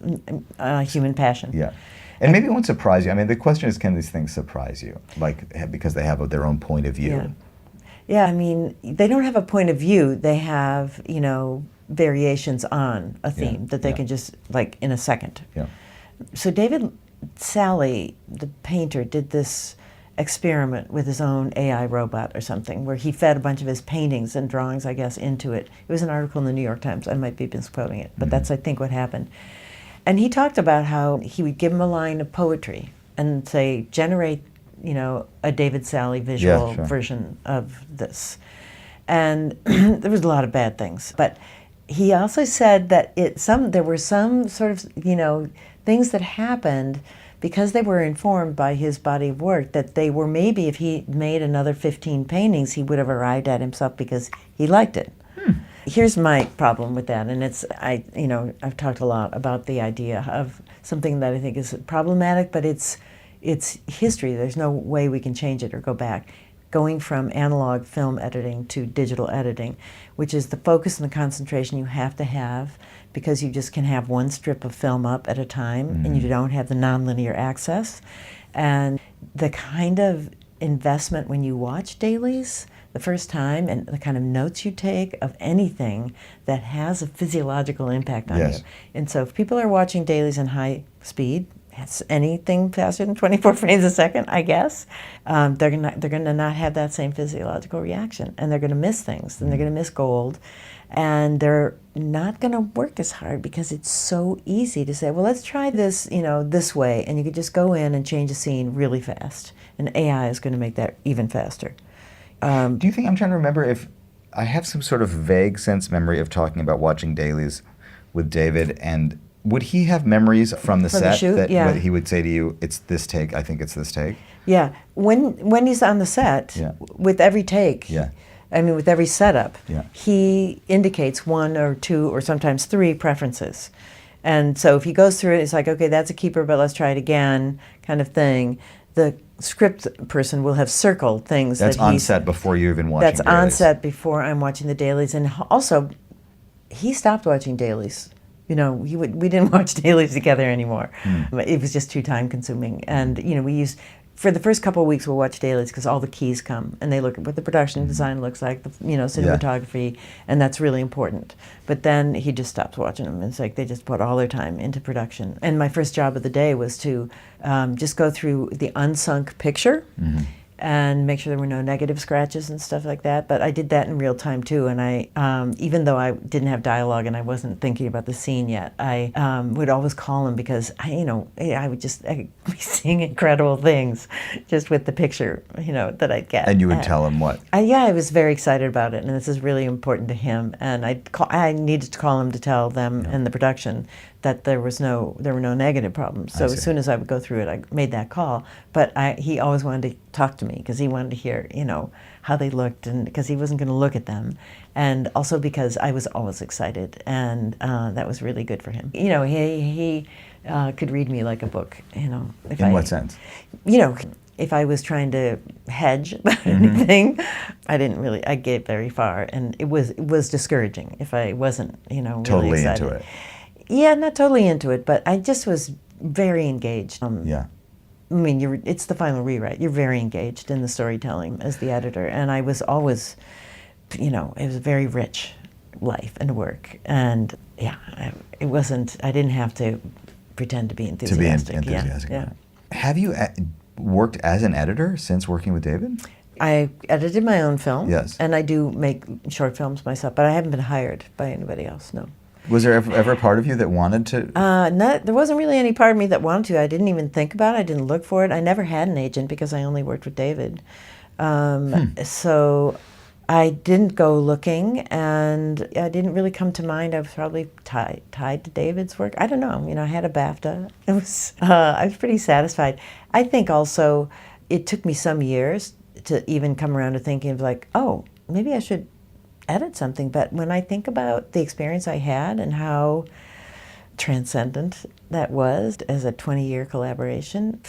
human passion. Yeah. And maybe it won't surprise you. I mean, the question is, can these things surprise you? Like, because they have their own point of view. Yeah. Yeah, I mean, they don't have a point of view. They have, variations on a theme that they can just, like, in a second. Yeah. So David Sally, the painter, did this experiment with his own AI robot or something, where he fed a bunch of his paintings and drawings, I guess, into it. It was an article in the New York Times. I might be misquoting it, but that's, I think, what happened. And he talked about how he would give him a line of poetry and say, generate, a David Sally visual version of this. And there was a lot of bad things. But he also said that there were some sort of, things that happened because they were informed by his body of work, that they were maybe, if he made another 15 paintings, he would have arrived at himself because he liked it. Here's my problem with that, and I've talked a lot about the idea of something that I think is problematic, but it's history. There's no way we can change it or go back. Going from analog film editing to digital editing, which is the focus and the concentration you have to have, because you just can have one strip of film up at a time, and you don't have the nonlinear access. And the kind of investment when you watch dailies the first time, and the kind of notes you take of anything that has a physiological impact on you. And so if people are watching dailies in high speed, it's anything faster than 24 frames a second, I guess, they're gonna not have that same physiological reaction, and they're gonna miss things, and they're gonna miss gold, and they're not gonna work as hard because it's so easy to say, well, let's try this, this way, and you could just go in and change a scene really fast, and AI is gonna make that even faster. Do you think, I'm trying to remember if I have some sort of vague sense memory of talking about watching dailies with David, and would he have memories from the set shoot? that Yeah. he would say to you, it's this take, I think it's this take? Yeah, when he's on the set, with every take, with every setup, he indicates one or two or sometimes three preferences. And so if he goes through it, it's like, okay, that's a keeper, but let's try it again, kind of thing. The script person will have circled things that's that on set before you even watching That's dailies. on set before I'm watching the dailies. And also, he stopped watching dailies. We didn't watch dailies together anymore. It was just too time consuming. And, we used for the first couple of weeks, we'll watch dailies because all the keys come and they look at what the production design looks like, the cinematography, and that's really important. But then he just stops watching them. It's like they just put all their time into production. And my first job of the day was to just go through the unsunk picture and make sure there were no negative scratches and stuff like that. But I did that in real time too, and I, even though I didn't have dialogue and I wasn't thinking about the scene yet, I would always call him because I would be seeing incredible things just with the picture, that I'd get. And you would tell him what? I was very excited about it, and this is really important to him. And I needed to call him to tell them in the production that there were no negative problems. So as soon as I would go through it, I made that call. But he always wanted to talk to me because he wanted to hear, how they looked, and because he wasn't going to look at them, and also because I was always excited, and that was really good for him. He could read me like a book. In what sense? If I was trying to hedge about anything, I'd get very far, and it was discouraging if I wasn't, really totally excited. into it. Yeah, not totally into it, but I just was very engaged. I mean, it's the final rewrite. You're very engaged in the storytelling as the editor, and I was always, it was a very rich life and work, and it wasn't. I didn't have to pretend to be enthusiastic. To be enthusiastic. Yeah. Have you worked as an editor since working with David? I edited my own film. Yes. And I do make short films myself, but I haven't been hired by anybody else. No. Was there ever a part of you that wanted to? There wasn't really any part of me that wanted to. I didn't even think about it. I didn't look for it. I never had an agent because I only worked with David. So I didn't go looking, and I didn't really come to mind. I was probably tied to David's work. I don't know. I had a BAFTA. I was pretty satisfied. I think also it took me some years to even come around to thinking of like, oh, maybe I should edit something. But when I think about the experience I had and how transcendent that was as a 20-year collaboration,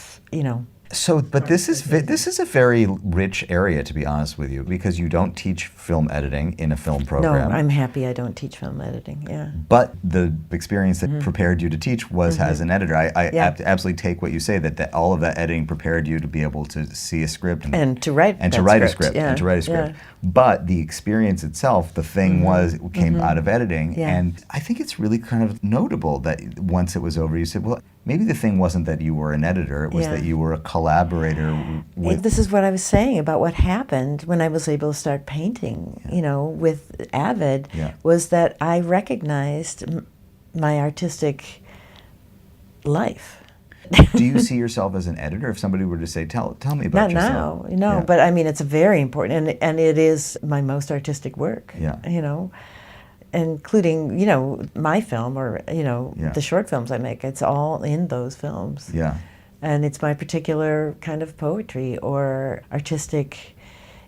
So, but this is a very rich area, to be honest with you, because you don't teach film editing in a film program. No, I'm happy I don't teach film editing, yeah. But the experience that prepared you to teach was as an editor. I absolutely take what you say, that all of that editing prepared you to be able to see a script. And to write a script. But the experience itself, the thing came out of editing. Yeah. And I think it's really kind of notable that once it was over, you said, well, maybe the thing wasn't that you were an editor, it was that you were a collaborator with... This is what I was saying about what happened when I was able to start painting, with Avid, was that I recognized my artistic life. Do you see yourself as an editor? If somebody were to say, tell me about yourself. Not now, but I mean, it's very important, and it is my most artistic work, including, my film or, the short films I make. It's all in those films. Yeah. And it's my particular kind of poetry or artistic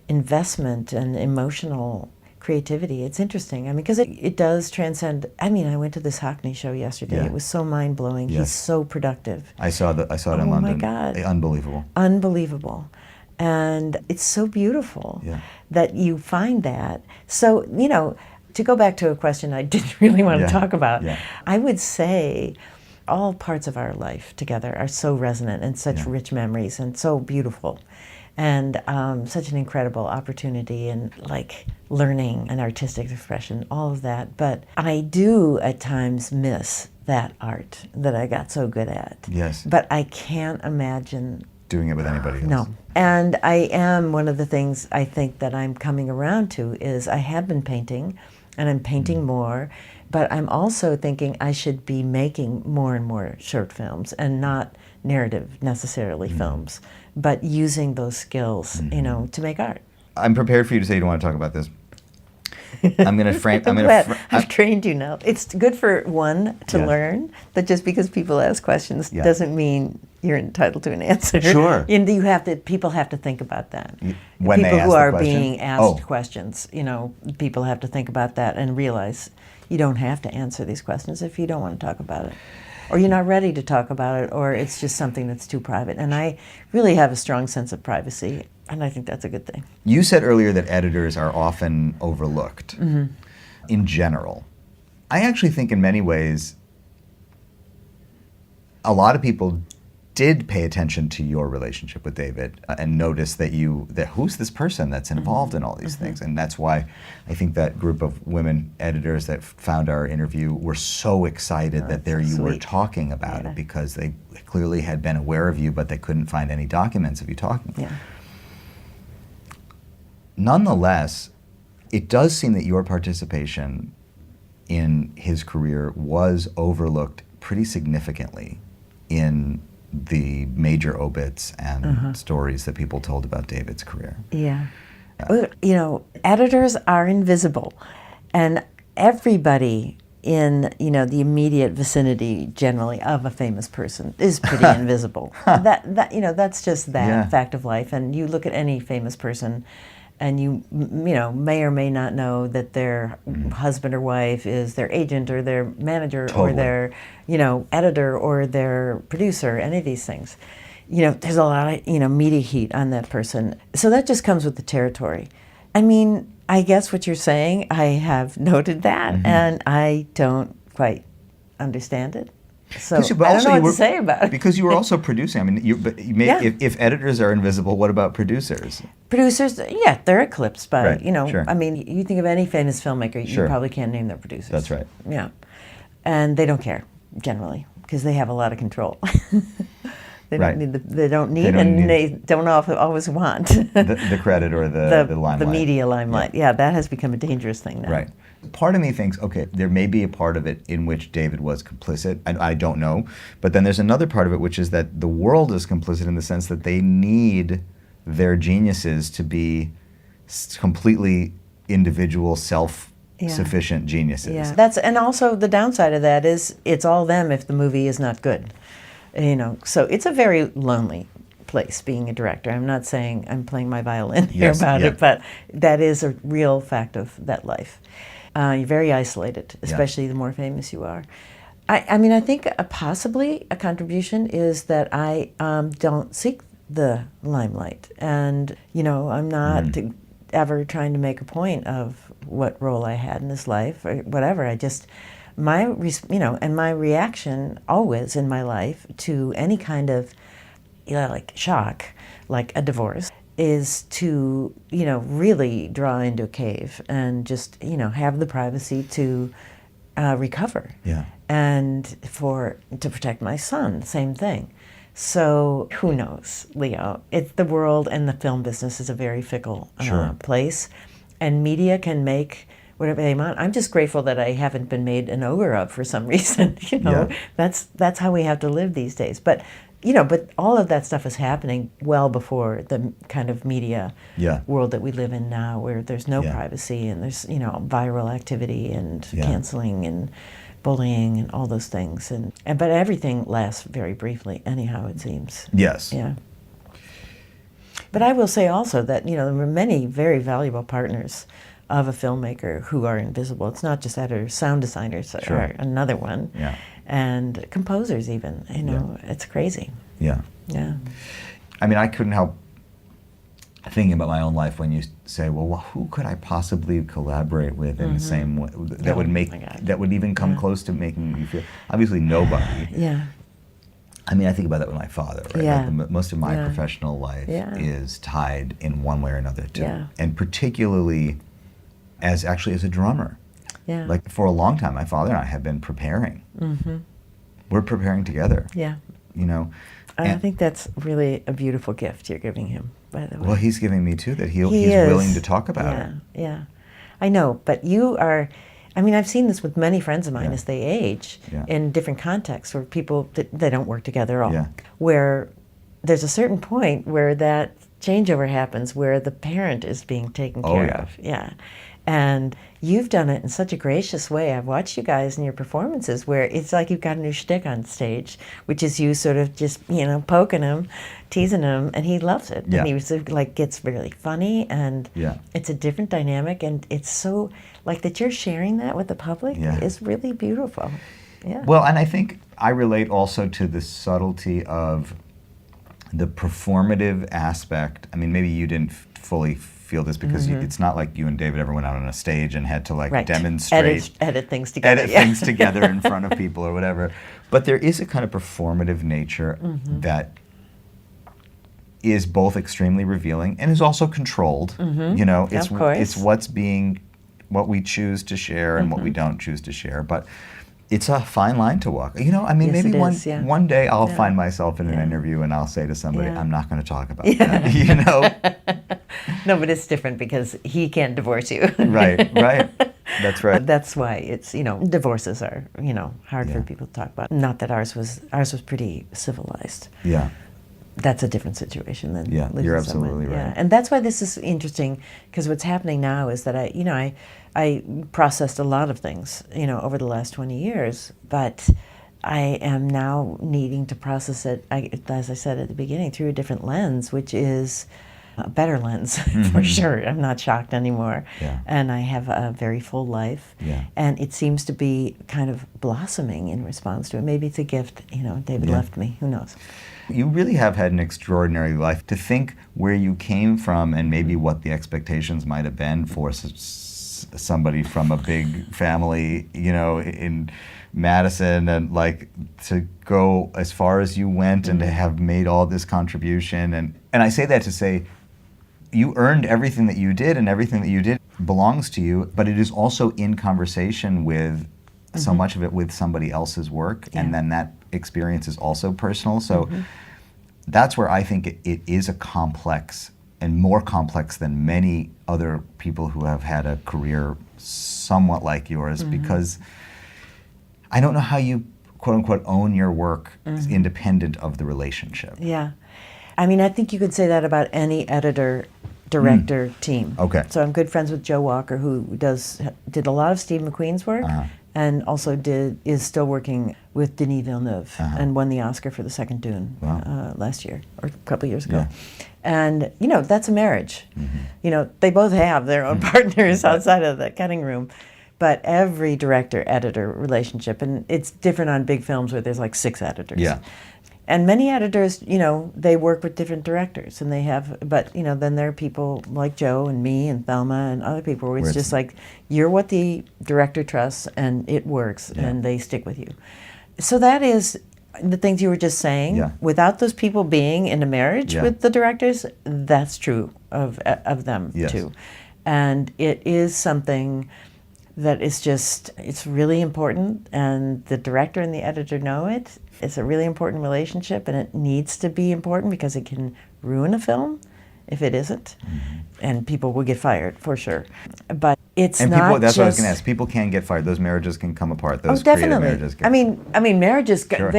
investment and emotional creativity. It's interesting. I mean, because it does transcend. I mean, I went to this Hackney show yesterday. Yeah. It was so mind-blowing. Yes. He's so productive. I saw it in London. Oh my God. Unbelievable. Unbelievable. And it's so beautiful that you find that. So, to go back to a question I didn't really want to talk about, I would say all parts of our life together are so resonant and such rich memories and so beautiful, and such an incredible opportunity and like learning and artistic expression, all of that. But I do at times miss that art that I got so good at. Yes. But I can't imagine doing it with anybody else. No. And I am, one of the things I think that I'm coming around to is I have been painting, and I'm painting more, but I'm also thinking I should be making more and more short films, and not narrative necessarily films, but using those skills, to make art. I'm prepared for you to say you don't want to talk about this. I'm going to frame. I've trained you now. It's good for one to learn that just because people ask questions doesn't mean you're entitled to an answer. Sure. And people have to think about that. When people they ask who the are question? being asked questions, people have to think about that and realize you don't have to answer these questions if you don't want to talk about it, or you're not ready to talk about it, or it's just something that's too private. And I really have a strong sense of privacy, and I think that's a good thing. You said earlier that editors are often overlooked in general. I actually think in many ways a lot of people did pay attention to your relationship with David and noticed that who's this person that's involved in all these things. And that's why I think that group of women editors that found our interview were so excited that there you were talking about it, because they clearly had been aware of you, but they couldn't find any documents of you talking. Yeah. Nonetheless, it does seem that your participation in his career was overlooked pretty significantly in the major obits and stories that people told about David's career. Yeah. You know, editors are invisible, and everybody in, you know, the immediate vicinity generally of a famous person is pretty invisible. That you know, that's just that fact of life. And you look at any famous person, and you know, may or may not know that their husband or wife is their agent or their manager or their, you know, editor or their producer, any of these things. You know, there's a lot of, you know, media heat on that person. So that just comes with the territory. I mean, I guess what you're saying, I have noted that, and I don't quite understand it. So I don't know what to say about it. Because you were also producing. I mean, if editors are invisible, what about producers? Producers, yeah, they're eclipsed by, you know, I mean, you think of any famous filmmaker, you probably can't name their producers. That's right. Yeah. And they don't care, generally, because they have a lot of control. They don't need and they don't always want the credit or the limelight. The media limelight. Yeah, that has become a dangerous thing now. Right. Part of me thinks, okay, there may be a part of it in which David was complicit. I don't know. But then there's another part of it, which is that the world is complicit in the sense that they need their geniuses to be completely individual, self-sufficient geniuses. Yeah. And also the downside of that is it's all them if the movie is not good. You know, so it's a very lonely place being a director. I'm not saying I'm playing my violin here about it, but that is a real fact of that life. You're very isolated, especially the more famous you are. I mean, I think possibly a contribution is that I don't seek the limelight. And, you know, I'm not ever trying to make a point of what role I had in his life or whatever. I just, my reaction always in my life to any kind of, you know, like shock, like a divorce, is to, you know, really draw into a cave and just, you know, have the privacy to recover. Yeah. And to protect my son, same thing. So who knows, Leo? The world and the film business is a very fickle place, and media can make whatever they want. I'm just grateful that I haven't been made an ogre of for some reason. You know, that's how we have to live these days. But you know, but all of that stuff is happening well before the kind of media world that we live in now, where there's no privacy and there's, you know, viral activity and canceling and bullying and all those things. But everything lasts very briefly anyhow, it seems. Yes. Yeah. But I will say also that, you know, there were many very valuable partners of a filmmaker who are invisible. It's not just editors, sound designers are another one. Yeah. And composers even, you know, it's crazy. Yeah. Yeah. I mean, I couldn't help thinking about my own life when you say, well, who could I possibly collaborate with in the same way that would make, that would even come close to making me feel, obviously nobody. Yeah. I mean, I think about that with my father, right? Yeah. Like most of my professional life is tied in one way or another to, and particularly as a drummer. Yeah. Like for a long time, my father and I have been preparing. We're preparing together. Yeah. You know. I think that's really a beautiful gift you're giving him, by the way. Well, he's giving me too, that he's willing to talk about it. Yeah. I know, but you are, I mean, I've seen this with many friends of mine as they age in different contexts where people, they don't work together at all. Where there's a certain point where that changeover happens where the parent is being taken care of. Yeah. And you've done it in such a gracious way. I've watched you guys in your performances where it's like you've got a new shtick on stage, which is you sort of just, you know, poking him, teasing him, and he loves it. And he was like, gets really funny, and it's a different dynamic, and it's so, like, that you're sharing that with the public is really beautiful. Yeah. Well, and I think I relate also to the subtlety of the performative aspect, I mean, maybe you didn't fully feel this because it's not like you and David ever went out on a stage and had to like demonstrate, edit things together, things together in front of people or whatever. But there is a kind of performative nature that is both extremely revealing and is also controlled. You know, it's what we choose to share and what we don't choose to share. But it's a fine line to walk. You know, I mean, Yes, maybe one day I'll find myself in an interview and I'll say to somebody, Yeah. I'm not going to talk about that, you know? No, but it's different because he can't divorce you. Right. That's right. That's why it's, divorces are, hard for people to talk about. Not that ours was pretty civilized. Yeah. That's a different situation than losing you're someone. absolutely right. Yeah, and that's why this is interesting, because what's happening now is that I processed a lot of things, over the last 20 years, but I am now needing to process it, as I said at the beginning, through a different lens, which is a better lens, for sure. I'm not shocked anymore. Yeah. And I have a very full life. Yeah. And it seems to be kind of blossoming in response to it. Maybe it's a gift, David left me, who knows. You really have had an extraordinary life. To think where you came from and maybe what the expectations might have been for somebody from a big family, in Madison, and like to go as far as you went and to have made all this contribution. And I say that to say you earned everything that you did, and everything that you did belongs to you, but it is also in conversation with so much of it with somebody else's work, and then that experience is also personal. So that's where I think it is a complex, and more complex than many other people who have had a career somewhat like yours, because I don't know how you, quote unquote, own your work independent of the relationship. Yeah. I mean, I think you could say that about any editor-director team. Okay. So I'm good friends with Joe Walker, who did a lot of Steve McQueen's work, and also is still working with Denis Villeneuve, and won the Oscar for the second Dune last year, or a couple years ago. Yeah. And, that's a marriage. They both have their own partners outside of the cutting room. But every director-editor relationship, and it's different on big films where there's like 6 editors. Yeah. And many editors, they work with different directors, and but then there are people like Joe and me and Thelma and other people where it's just like, you're what the director trusts, and it works, and they stick with you. So that is the things you were just saying. Yeah. Without those people being in a marriage with the directors, that's true of them too. And it is something that is it's really important, and the director and the editor know it. It's a really important relationship, and it needs to be important because it can ruin a film if it isn't, and people will get fired for sure. But it's and not people, that's just, what I was going to ask. People can get fired. Those marriages can come apart. Those definitely. creative marriages can. I mean, marriages. Sure.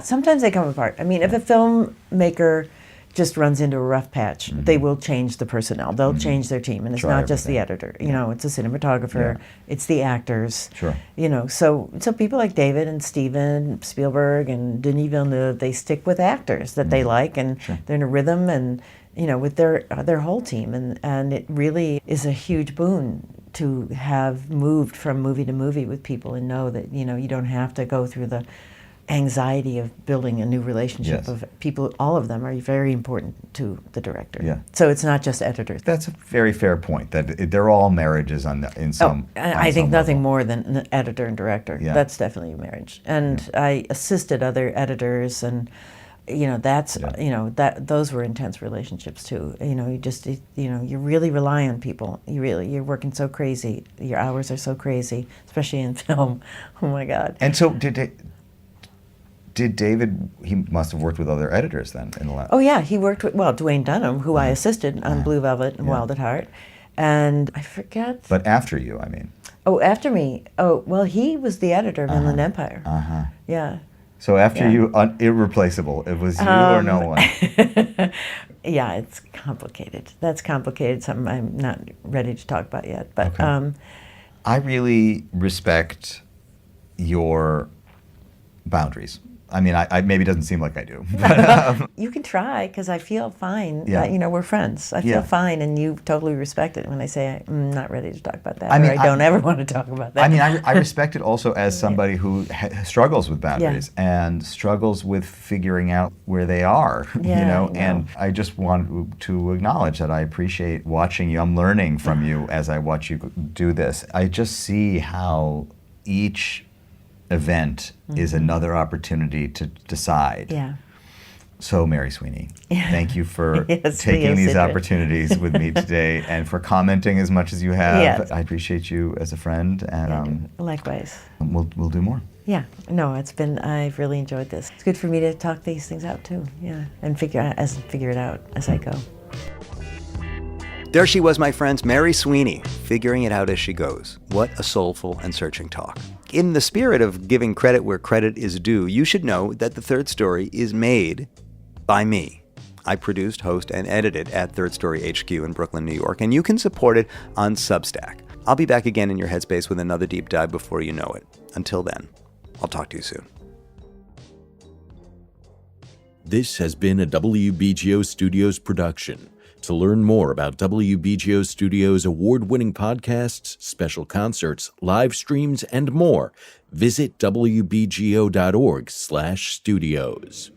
Sometimes they come apart. I mean, if a filmmaker just runs into a rough patch, they will change the personnel. They'll change their team, and it's not just the editor. It's a cinematographer, it's the actors. Sure. So people like David and Steven Spielberg and Denis Villeneuve, they stick with actors that they like, and they're in a rhythm, and with their whole team, and it really is a huge boon to have moved from movie to movie with people and know that you don't have to go through the anxiety of building a new relationship of people. All of them are very important to the director. Yeah. So it's not just editors. That's a very fair point. That they're all marriages in some. I think nothing level. more than an editor and director. Yeah. That's definitely a marriage. And I assisted other editors, and those were intense relationships too. You really rely on people. You're working so crazy. Your hours are so crazy, especially in film. Oh my God. And so did David, he must have worked with other editors then in the last... Oh yeah, he worked with, Dwayne Dunham, who I assisted on Blue Velvet and Wild at Heart. And I forget... But after you, I mean. Oh, after me. Oh, well, he was the editor of Inland Empire. Yeah. So after you, irreplaceable. It was you or no one? Yeah, it's complicated. That's complicated, something I'm not ready to talk about yet. But okay. I really respect your boundaries. I mean, I maybe it doesn't seem like I do. You can try, because I feel fine. Yeah. We're friends. I feel fine, and you totally respect it when I say I'm not ready to talk about that, I mean, or I don't ever want to talk about that. I mean, I respect it also as somebody who struggles with boundaries and struggles with figuring out where they are, and I just want to acknowledge that I appreciate watching you. I'm learning from you as I watch you do this. I just see how each event is another opportunity to decide. Yeah. So, Mary Sweeney, thank you for Yes, taking these Sidran. opportunities with me today and for commenting as much as you have. Yes. I appreciate you as a friend, and Likewise. we'll do more. Yeah. No, I've really enjoyed this. It's good for me to talk these things out too. Yeah. And figure it out as I go. There she was, my friends, Mary Sweeney, figuring it out as she goes. What a soulful and searching talk. In the spirit of giving credit where credit is due, you should know that The Third Story is made by me. I produced, host, and edit it at Third Story HQ in Brooklyn, New York, and you can support it on Substack. I'll be back again in your headspace with another deep dive before you know it. Until then, I'll talk to you soon. This has been a WBGO Studios production. To learn more about WBGO Studios' award-winning podcasts, special concerts, live streams, and more, visit wbgo.org/studios.